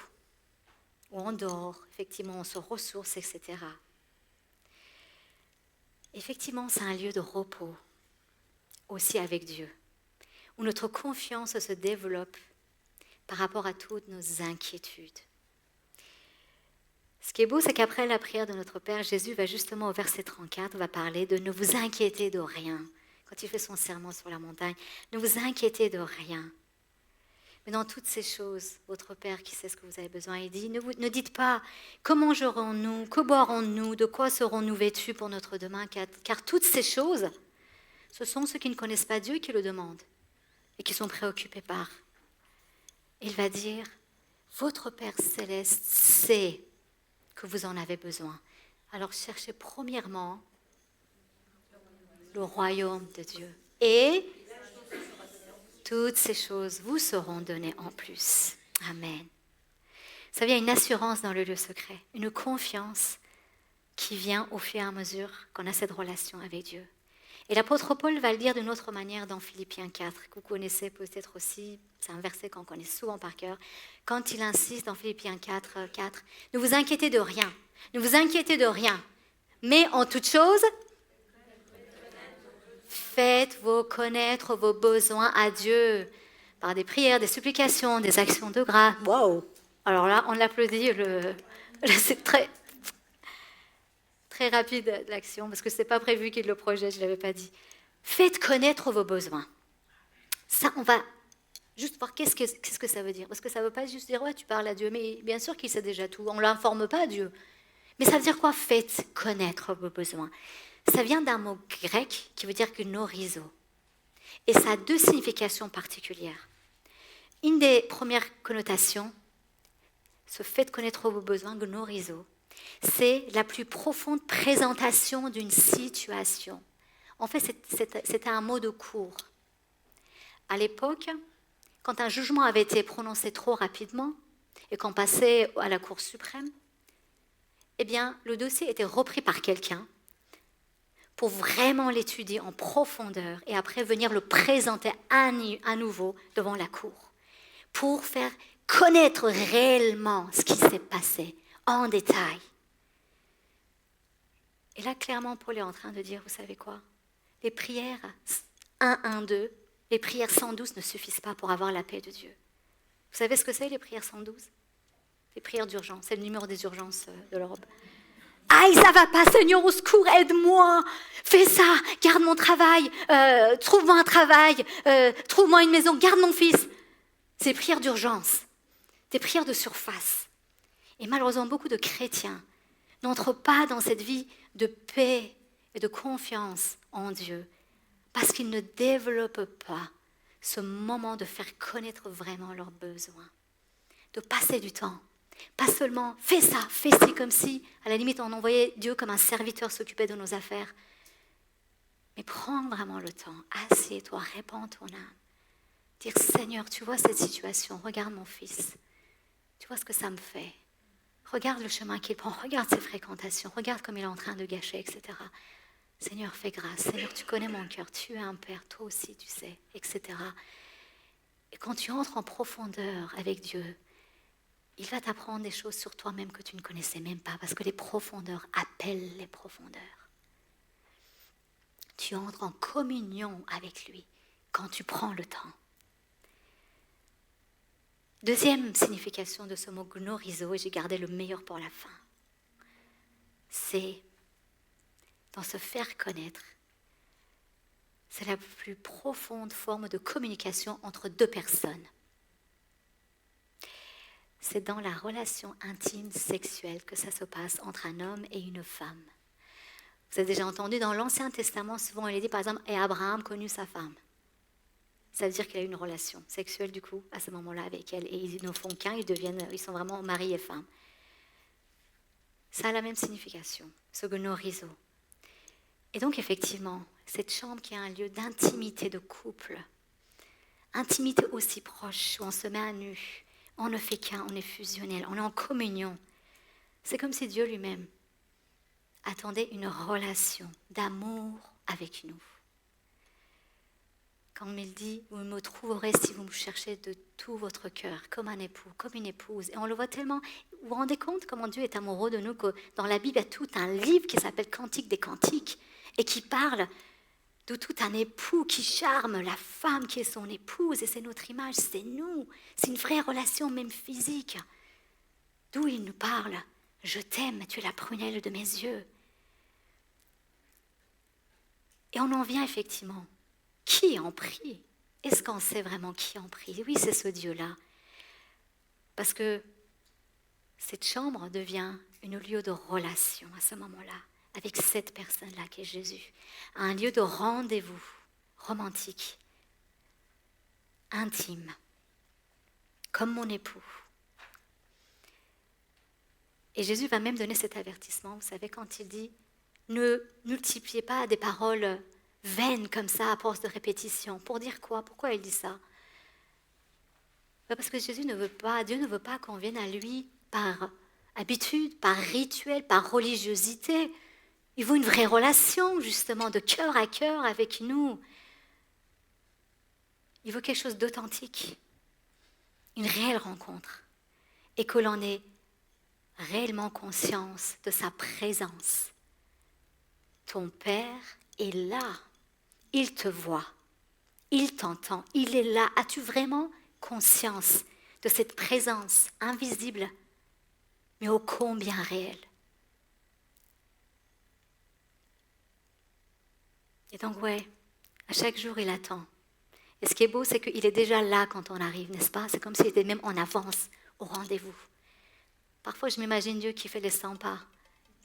où on dort, effectivement, on se ressource, etc. Effectivement, c'est un lieu de repos, aussi avec Dieu, où notre confiance se développe par rapport à toutes nos inquiétudes. Ce qui est beau, c'est qu'après la prière de notre Père, Jésus va justement au verset 34, va parler de « ne vous inquiétez de rien ». Quand il fait son serment sur la montagne, « ne vous inquiétez de rien ». Mais dans toutes ces choses, votre Père qui sait ce que vous avez besoin, il dit, ne dites pas comment mangerons-nous, que boirons-nous, de quoi serons-nous vêtus pour notre demain, car toutes ces choses, ce sont ceux qui ne connaissent pas Dieu qui le demandent et qui sont préoccupés par. Il va dire, votre Père céleste sait que vous en avez besoin. Alors cherchez premièrement le royaume de Dieu. Et toutes ces choses vous seront données en plus. Amen. Vous savez, il y a une assurance dans le lieu secret, une confiance qui vient au fur et à mesure qu'on a cette relation avec Dieu. Et l'apôtre Paul va le dire d'une autre manière dans Philippiens 4, que vous connaissez peut-être aussi, c'est un verset qu'on connaît souvent par cœur, quand il insiste dans Philippiens 4, ne vous inquiétez de rien, ne vous inquiétez de rien, mais en toute chose, faites-vous connaître vos besoins à Dieu par des prières, des supplications, des actions de grâce. Waouh! Alors là, on l'applaudit, c'est très rapide l'action, parce que ce n'est pas prévu qu'il le projette, je ne l'avais pas dit. Faites connaître vos besoins. Ça, on va juste voir qu'est-ce que ça veut dire. Parce que ça ne veut pas juste dire, ouais, tu parles à Dieu, mais bien sûr qu'il sait déjà tout. On ne l'informe pas à Dieu. Mais ça veut dire quoi? Faites connaître vos besoins. Ça vient d'un mot grec qui veut dire gnorizo. Et ça a deux significations particulières. Une des premières connotations, ce faites connaître vos besoins, gnorizo, c'est la plus profonde présentation d'une situation. En fait, c'était un mot de cour. À l'époque, quand un jugement avait été prononcé trop rapidement et qu'on passait à la Cour suprême, eh bien, le dossier était repris par quelqu'un pour vraiment l'étudier en profondeur et après venir le présenter à nouveau devant la Cour pour faire connaître réellement ce qui s'est passé en détail. Et là, clairement, Paul est en train de dire, vous savez quoi? Les prières 1-1-2, les prières 112 ne suffisent pas pour avoir la paix de Dieu. Vous savez ce que c'est, les prières 112? Les prières d'urgence, c'est le numéro des urgences de l'Europe. Aïe, ça va pas, Seigneur, au secours, aide-moi, fais ça, garde mon travail, trouve-moi un travail, trouve-moi une maison, garde mon fils. C'est des prières d'urgence, des prières de surface. Et malheureusement, beaucoup de chrétiens n'entrent pas dans cette vie de paix et de confiance en Dieu parce qu'ils ne développent pas ce moment de faire connaître vraiment leurs besoins, de passer du temps. Pas seulement fais ça, fais ci comme si, à la limite on envoyait Dieu comme un serviteur s'occuper de nos affaires. Mais prends vraiment le temps, assieds-toi, répands ton âme. Dire Seigneur, tu vois cette situation, regarde mon fils, tu vois ce que ça me fait. Regarde le chemin qu'il prend, regarde ses fréquentations, regarde comme il est en train de gâcher, etc. Seigneur, fais grâce. Seigneur, tu connais mon cœur, tu es un père, toi aussi tu sais, etc. Et quand tu entres en profondeur avec Dieu, il va t'apprendre des choses sur toi-même que tu ne connaissais même pas, parce que les profondeurs appellent les profondeurs. Tu entres en communion avec lui quand tu prends le temps. Deuxième signification de ce mot gnorizo, et j'ai gardé le meilleur pour la fin, c'est dans se faire connaître. C'est la plus profonde forme de communication entre deux personnes. C'est dans la relation intime sexuelle que ça se passe entre un homme et une femme. Vous avez déjà entendu dans l'Ancien Testament, souvent il est dit par exemple, et Abraham connut sa femme. Ça veut dire qu'il a eu une relation sexuelle du coup à ce moment-là avec elle. Et ils ne font qu'un, ils sont vraiment mari et femme. Ça a la même signification, ce gnorizo. Et donc effectivement, cette chambre qui est un lieu d'intimité de couple, intimité aussi proche, où on se met à nu, on ne fait qu'un, on est fusionnel, on est en communion. C'est comme si Dieu lui-même attendait une relation d'amour avec nous. Comme il dit, vous me trouverez si vous me cherchez de tout votre cœur, comme un époux, comme une épouse. Et on le voit tellement, vous vous rendez compte comment Dieu est amoureux de nous, que dans la Bible, il y a tout un livre qui s'appelle Cantique des Cantiques, et qui parle D'où tout un époux qui charme la femme qui est son épouse, et c'est notre image, c'est nous. C'est une vraie relation, même physique. D'où il nous parle. Je t'aime, tu es la prunelle de mes yeux. Et on en vient effectivement. Qui en prie? Est-ce qu'on sait vraiment qui en prie? Oui, c'est ce Dieu-là. Parce que cette chambre devient un lieu de relation à ce moment-là, avec cette personne-là qui est Jésus. Un lieu de rendez-vous romantique, intime, comme mon époux. Et Jésus va même donner cet avertissement, vous savez, quand il dit « Ne multipliez pas des paroles vaines comme ça à force de répétition. » Pour dire quoi? Pourquoi il dit ça? Parce que Jésus ne veut pas, Dieu ne veut pas qu'on vienne à lui par habitude, par rituel, par religiosité. Il veut une vraie relation, justement, de cœur à cœur avec nous. Il veut quelque chose d'authentique, une réelle rencontre, et que l'on ait réellement conscience de sa présence. Ton Père est là, il te voit, il t'entend, il est là. As-tu vraiment conscience de cette présence invisible, mais ô combien réelle? Et donc, ouais, à chaque jour, il attend. Et ce qui est beau, c'est qu'il est déjà là quand on arrive, n'est-ce pas? C'est comme s'il était même en avance au rendez-vous. Parfois, je m'imagine Dieu qui fait les 100 pas,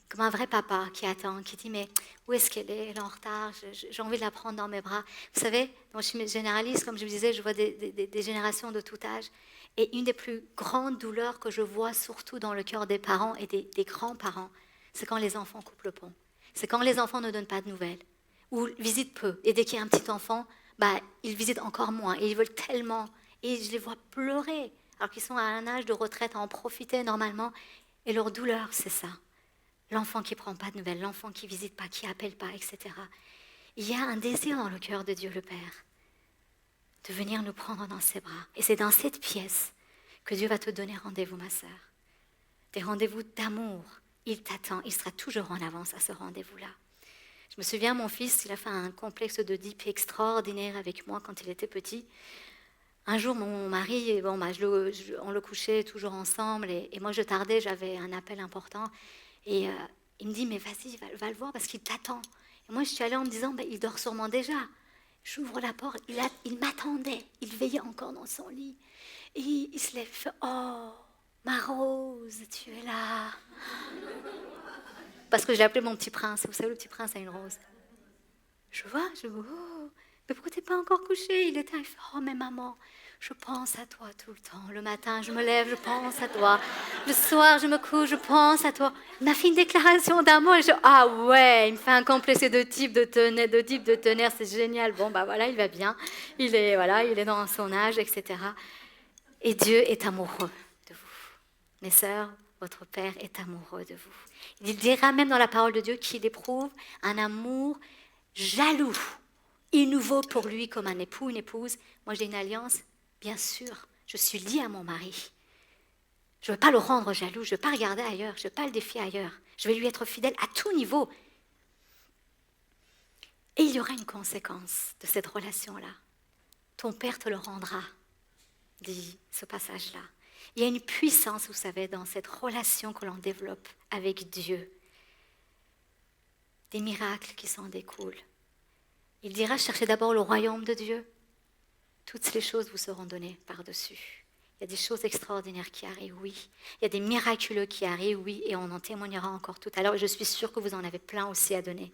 comme un vrai papa qui attend, qui dit « Mais où est-ce qu'elle est? Elle est en retard, j'ai envie de la prendre dans mes bras. » Vous savez, donc je suis généraliste, comme je vous disais, je vois des générations de tout âge. Et une des plus grandes douleurs que je vois, surtout dans le cœur des parents et des grands-parents, c'est quand les enfants coupent le pont. C'est quand les enfants ne donnent pas de nouvelles, ou visitent peu. Et dès qu'il y a un petit enfant, ils visitent encore moins. Et ils veulent tellement. Et je les vois pleurer, alors qu'ils sont à un âge de retraite, à en profiter normalement. Et leur douleur, c'est ça. L'enfant qui ne prend pas de nouvelles, l'enfant qui ne visite pas, qui n'appelle pas, etc. Il y a un désir dans le cœur de Dieu le Père de venir nous prendre dans ses bras. Et c'est dans cette pièce que Dieu va te donner rendez-vous, ma sœur. Des rendez-vous d'amour. Il t'attend, il sera toujours en avance à ce rendez-vous-là. Je me souviens, mon fils, il a fait un complexe d'Oedipe extraordinaire avec moi quand il était petit. Un jour, mon mari, on le couchait toujours ensemble, et moi je tardais, j'avais un appel important. Et il me dit, mais vas-y, va le voir parce qu'il t'attend. Et moi, je suis allée en me disant, il dort sûrement déjà. J'ouvre la porte, il m'attendait, il veillait encore dans son lit. Et il se lève, il fait, oh, ma Rose, tu es là. Parce que je l'ai appelé mon petit prince. Vous savez, le petit prince a une rose. Je vois, oh, mais pourquoi t'es pas encore couché? Il était là, il fait, oh, mais maman, je pense à toi tout le temps. Le matin, je me lève, je pense à toi. Le soir, je me couche, je pense à toi. Il m'a fait une déclaration d'amour et ah ouais, il me fait un complexe de type de tonnerre, c'est génial. Bon, voilà, il va bien. Il est dans son âge, etc. Et Dieu est amoureux de vous. Mes sœurs, votre Père est amoureux de vous. Il dira même dans la parole de Dieu qu'il éprouve un amour jaloux. Il nous vaut pour lui comme un époux, une épouse. Moi, j'ai une alliance, bien sûr. Je suis liée à mon mari. Je ne veux pas le rendre jaloux, je ne veux pas regarder ailleurs, je ne veux pas le défier ailleurs. Je vais lui être fidèle à tout niveau. Et il y aura une conséquence de cette relation-là. Ton Père te le rendra, dit ce passage-là. Il y a une puissance, vous savez, dans cette relation que l'on développe avec Dieu. Des miracles qui s'en découlent. Il dira, cherchez d'abord le royaume de Dieu. Toutes les choses vous seront données par-dessus. Il y a des choses extraordinaires qui arrivent, oui. Il y a des miraculeux qui arrivent, oui, et on en témoignera encore tout à l'heure. Je suis sûre que vous en avez plein aussi à donner.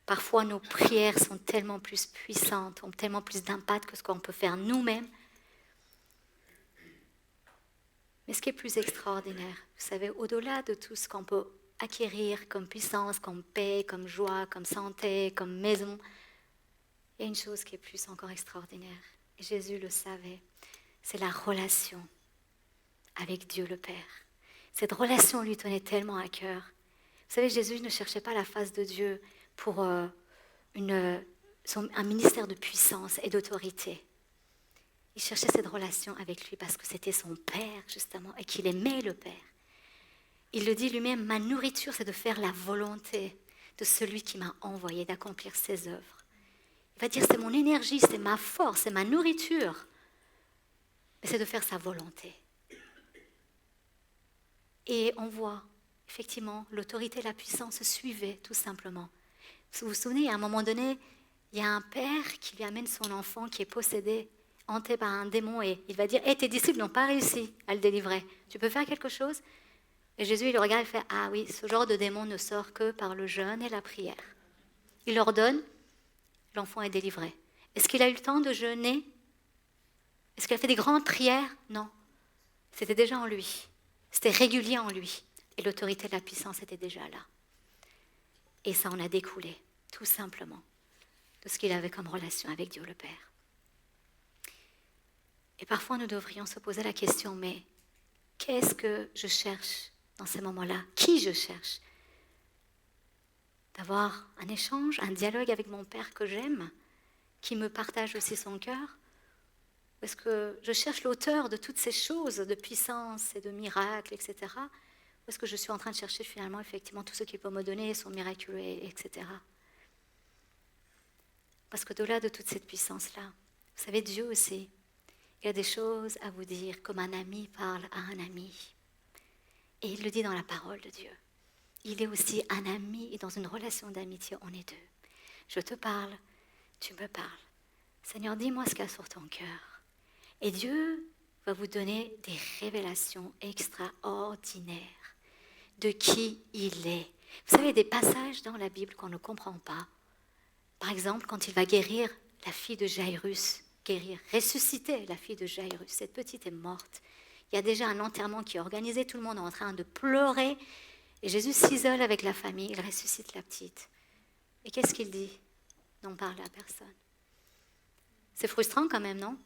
Parfois, nos prières sont tellement plus puissantes, ont tellement plus d'impact que ce qu'on peut faire nous-mêmes. Mais ce qui est plus extraordinaire, vous savez, au-delà de tout ce qu'on peut acquérir comme puissance, comme paix, comme joie, comme santé, comme maison, il y a une chose qui est plus encore extraordinaire. Et Jésus le savait, c'est la relation avec Dieu le Père. Cette relation lui tenait tellement à cœur. Vous savez, Jésus ne cherchait pas la face de Dieu pour un ministère de puissance et d'autorité. Il cherchait cette relation avec lui parce que c'était son Père, justement, et qu'il aimait le Père. Il le dit lui-même, ma nourriture, c'est de faire la volonté de celui qui m'a envoyé d'accomplir ses œuvres. Il va dire, c'est mon énergie, c'est ma force, c'est ma nourriture. Mais c'est de faire sa volonté. Et on voit, effectivement, l'autorité et la puissance se suivaient tout simplement. Vous vous souvenez, à un moment donné, il y a un père qui lui amène son enfant qui est possédé, hanté par un démon, et il va dire, « tes disciples n'ont pas réussi à le délivrer. Tu peux faire quelque chose ?» Et Jésus, il le regarde et fait, « Ah oui, ce genre de démon ne sort que par le jeûne et la prière. » Il leur donne, l'enfant est délivré. Est-ce qu'il a eu le temps de jeûner? Est-ce qu'il a fait des grandes prières? Non. C'était déjà en lui. C'était régulier en lui. Et l'autorité de la puissance était déjà là. Et ça en a découlé, tout simplement, de ce qu'il avait comme relation avec Dieu le Père. Et parfois, nous devrions se poser la question, mais qu'est-ce que je cherche dans ces moments-là? Qui je cherche? D'avoir un échange, un dialogue avec mon Père que j'aime, qui me partage aussi son cœur? Ou est-ce que je cherche l'auteur de toutes ces choses, de puissance et de miracles, etc. Ou est-ce que je suis en train de chercher finalement, effectivement, tout ce qu'il peut me donner, son miraculeux, etc. Parce qu'au-delà de toute cette puissance-là, vous savez, Dieu aussi, il a des choses à vous dire, comme un ami parle à un ami. Et il le dit dans la parole de Dieu. Il est aussi un ami, et dans une relation d'amitié, on est deux. Je te parle, tu me parles. Seigneur, dis-moi ce qu'il y a sur ton cœur. Et Dieu va vous donner des révélations extraordinaires de qui il est. Vous savez, des passages dans la Bible qu'on ne comprend pas. Par exemple, quand il va guérir la fille de Jairus, ressusciter la fille de Jairus, cette petite est morte. Il y a déjà un enterrement qui est organisé, tout le monde est en train de pleurer. Et Jésus s'isole avec la famille, il ressuscite la petite. Et qu'est-ce qu'il dit? Il n'en parle à personne. C'est frustrant quand même, non?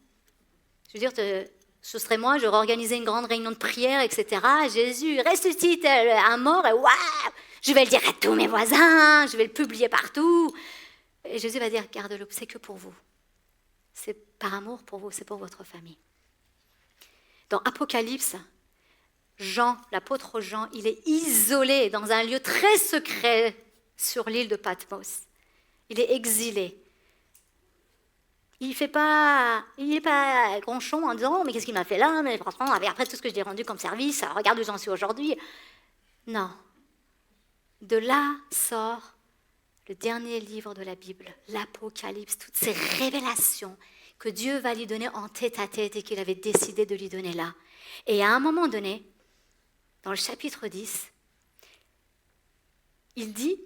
Je veux dire, ce serait moi, j'aurais organisé une grande réunion de prière, etc. Jésus ressuscite un mort, et waouh, je vais le dire à tous mes voisins, je vais le publier partout. Et Jésus va dire, garde-le, c'est que pour vous. C'est par amour pour vous, c'est pour votre famille. Dans Apocalypse, Jean, l'apôtre Jean, il est isolé dans un lieu très secret sur l'île de Patmos. Il est exilé. Il n'est pas gronchon en disant « Oh, mais qu'est-ce qu'il m'a fait là? Mais franchement, après tout ce que je lui ai rendu comme service, regarde où j'en suis aujourd'hui. » Non. De là sort le dernier livre de la Bible, l'Apocalypse, toutes ces révélations que Dieu va lui donner en tête-à-tête et qu'il avait décidé de lui donner là. Et à un moment donné, dans le chapitre 10, il dit,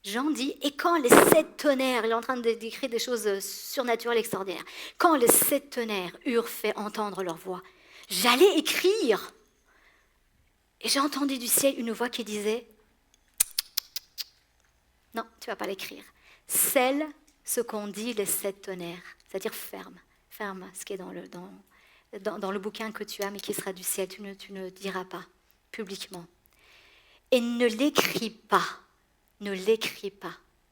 Jean dit, et quand les 7 tonnerres, il est en train de décrire des choses surnaturelles extraordinaires, quand les 7 tonnerres eurent fait entendre leur voix, j'allais écrire. Et j'ai entendu du ciel une voix qui disait, non, tu ne vas pas l'écrire. Scelle ce qu'ont dit les 7 tonnerres, c'est-à-dire ferme ce qui est dans le bouquin que tu as, mais qui sera du ciel, tu ne diras pas publiquement. Et ne l'écris pas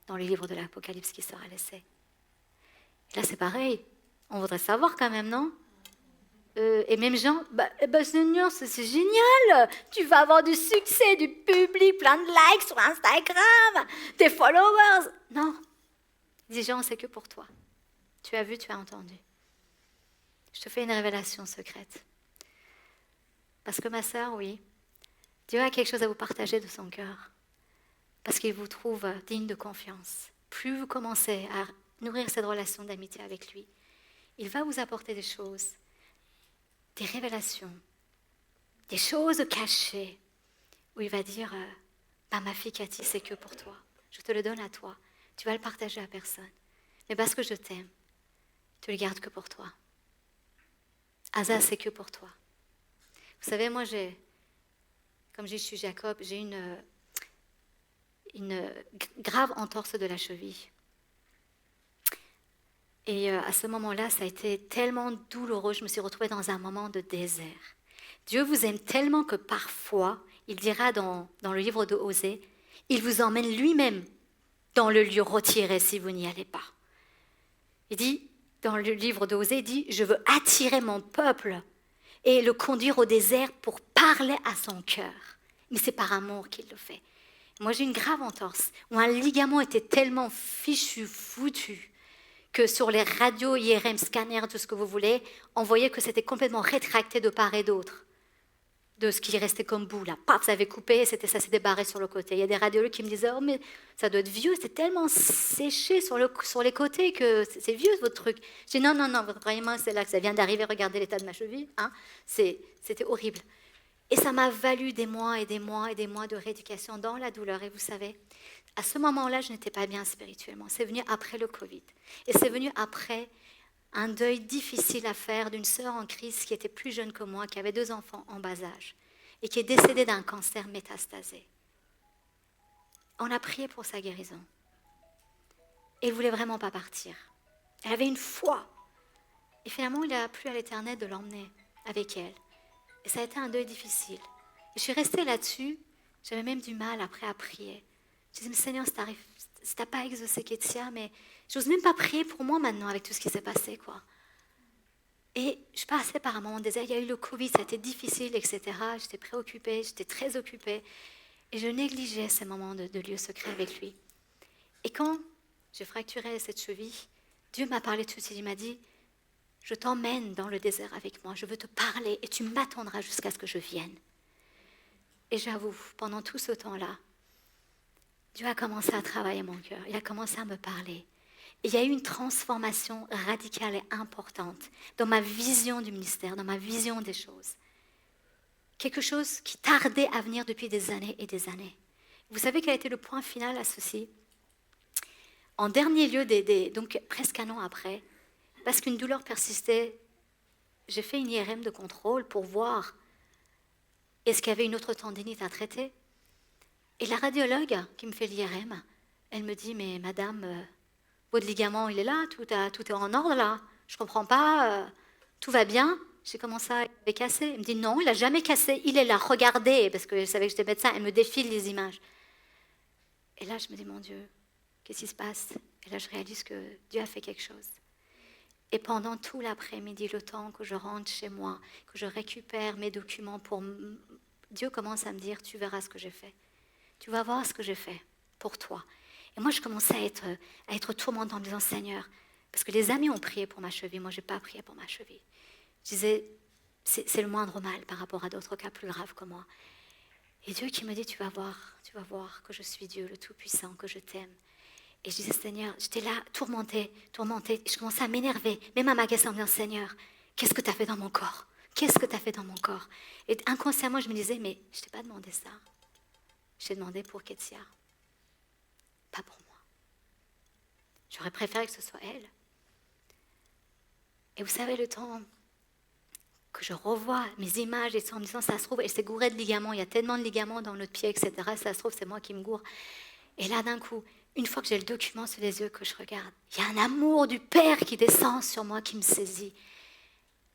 dans le livre de l'Apocalypse qui sera laissé. Et là, c'est pareil. On voudrait savoir quand même, non? Et même Jean, Seigneur, c'est génial. Tu vas avoir du succès, du public, plein de likes sur Instagram, des followers. Non. Il dit, Jean, c'est que pour toi. Tu as vu, tu as entendu. Je te fais une révélation secrète. Parce que ma sœur, oui, Dieu a quelque chose à vous partager de son cœur. Parce qu'il vous trouve digne de confiance. Plus vous commencez à nourrir cette relation d'amitié avec lui, il va vous apporter des choses, des révélations, des choses cachées, où il va dire, ma fille Cathy, c'est que pour toi. Je te le donne à toi. Tu vas le partager à personne. Mais parce que je t'aime, tu le gardes que pour toi. Asa, c'est que pour toi. Vous savez, moi, comme je suis Jacob, j'ai une grave entorse de la cheville. Et à ce moment-là, ça a été tellement douloureux, je me suis retrouvée dans un moment de désert. Dieu vous aime tellement que parfois, il dira dans le livre de Osée, il vous emmène lui-même dans le lieu retiré si vous n'y allez pas. Il dit, dans le livre d'Osée, il dit, je veux attirer mon peuple et le conduire au désert pour parler à son cœur. Mais c'est par amour qu'il le fait. Moi, j'ai une grave entorse, où un ligament était tellement fichu, foutu, que sur les radios, IRM, scanners, tout ce que vous voulez, on voyait que c'était complètement rétracté de part et d'autre de ce qui restait comme bout. Là, paf, ça avait coupé, ça s'était barré sur le côté. Il y a des radiologues qui me disaient, oh mais ça doit être vieux, c'est tellement séché sur les côtés que c'est vieux votre truc. J'ai dit, non, vraiment, c'est là que ça vient d'arriver, regardez l'état de ma cheville. Hein. C'était horrible. Et ça m'a valu des mois et des mois et des mois de rééducation dans la douleur. Et vous savez, à ce moment-là, je n'étais pas bien spirituellement. C'est venu après le Covid. Et c'est venu après un deuil difficile à faire d'une sœur en Christ qui était plus jeune que moi, qui avait 2 enfants en bas âge et qui est décédée d'un cancer métastasé. On a prié pour sa guérison. Et elle ne voulait vraiment pas partir. Elle avait une foi. Et finalement, il a plu à l'Éternel de l'emmener avec elle. Et ça a été un deuil difficile. Et je suis restée là-dessus. J'avais même du mal après à prier. Je disais, mais Seigneur, si tu n'as pas exaucé Kétia, mais je n'ose même pas prier pour moi maintenant avec tout ce qui s'est passé, quoi. Et je passais par un moment de désert. Il y a eu le Covid, ça a été difficile, etc. J'étais préoccupée, j'étais très occupée. Et je négligeais ces moments de lieu secret avec lui. Et quand j'ai fracturé cette cheville, Dieu m'a parlé tout de suite. Il m'a dit, je t'emmène dans le désert avec moi. Je veux te parler et tu m'attendras jusqu'à ce que je vienne. Et j'avoue, pendant tout ce temps-là, Dieu a commencé à travailler mon cœur. Il a commencé à me parler. Et il y a eu une transformation radicale et importante dans ma vision du ministère, dans ma vision des choses. Quelque chose qui tardait à venir depuis des années et des années. Vous savez quel a été le point final à ceci ? En dernier lieu, donc presque un an après, parce qu'une douleur persistait, j'ai fait une IRM de contrôle pour voir est-ce qu'il y avait une autre tendinite à traiter. Et la radiologue qui me fait l'IRM, elle me dit, mais madame, votre ligament, il est là, tout est en ordre là, je ne comprends pas, tout va bien. J'ai commencé à le casser. Elle me dit, non, il n'a jamais cassé, il est là, regardez, parce que je savais que j'étais médecin, elle me défile les images. Et là, je me dis, mon Dieu, qu'est-ce qui se passe ? Et là, je réalise que Dieu a fait quelque chose. Et pendant tout l'après-midi, le temps que je rentre chez moi, que je récupère mes documents, Dieu commence à me dire, tu verras ce que j'ai fait. Tu vas voir ce que j'ai fait pour toi. Et moi, je commençais à être tourmentée en me disant, Seigneur, parce que les amis ont prié pour ma cheville, moi, je n'ai pas prié pour ma cheville. Je disais, c'est le moindre mal par rapport à d'autres cas plus graves que moi. Et Dieu qui me dit, tu vas voir que je suis Dieu, le Tout-Puissant, que je t'aime. Et je disais, Seigneur, j'étais là, tourmentée. Et je commençais à m'énerver, même à m'agacer en me disant, Seigneur, qu'est-ce que tu as fait dans mon corps ? Qu'est-ce que tu as fait dans mon corps ? Et inconsciemment, je me disais, mais je ne t'ai pas demandé ça. Je t'ai demandé pour Kétia, pas pour moi. J'aurais préféré que ce soit elle. Et vous savez, le temps que je revois mes images et en me disant, ça se trouve, elle s'est gourée de ligaments, il y a tellement de ligaments dans notre pied, etc. Ça se trouve, c'est moi qui me gourre. Et là, d'un coup, une fois que j'ai le document sous les yeux, que je regarde, il y a un amour du Père qui descend sur moi, qui me saisit.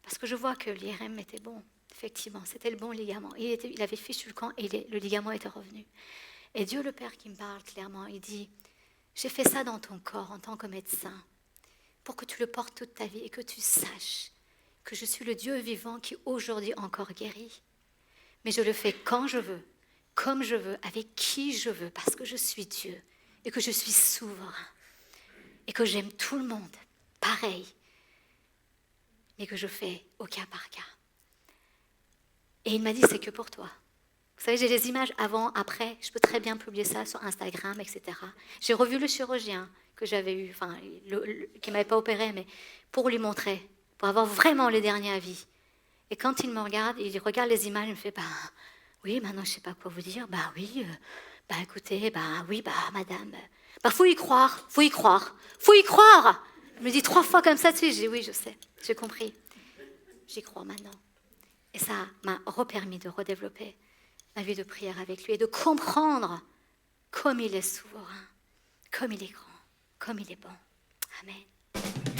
Parce que je vois que l'IRM était bon. Effectivement, c'était le bon ligament. Il avait fichu le camp et le ligament était revenu. Et Dieu le Père qui me parle clairement, il dit, j'ai fait ça dans ton corps en tant que médecin, pour que tu le portes toute ta vie et que tu saches que je suis le Dieu vivant qui aujourd'hui encore guérit. Mais je le fais quand je veux, comme je veux, avec qui je veux, parce que je suis Dieu et que je suis souverain et que j'aime tout le monde, pareil, mais que je fais au cas par cas. Et il m'a dit, c'est que pour toi. Vous savez, j'ai les images avant, après, je peux très bien publier ça sur Instagram, etc. J'ai revu le chirurgien que j'avais eu, qui ne m'avait pas opéré, mais pour lui montrer, pour avoir vraiment les derniers avis. Et quand il me regarde, il regarde les images, il me fait, oui, maintenant je ne sais pas quoi vous dire, oui, écoutez, oui, madame, faut y croire. Il me dit 3 fois comme ça, tu sais, j'ai dit, oui, je sais, j'ai compris, j'y crois maintenant. Et ça m'a repermis de redévelopper ma vie de prière avec lui et de comprendre comme il est souverain, comme il est grand, comme il est bon. Amen.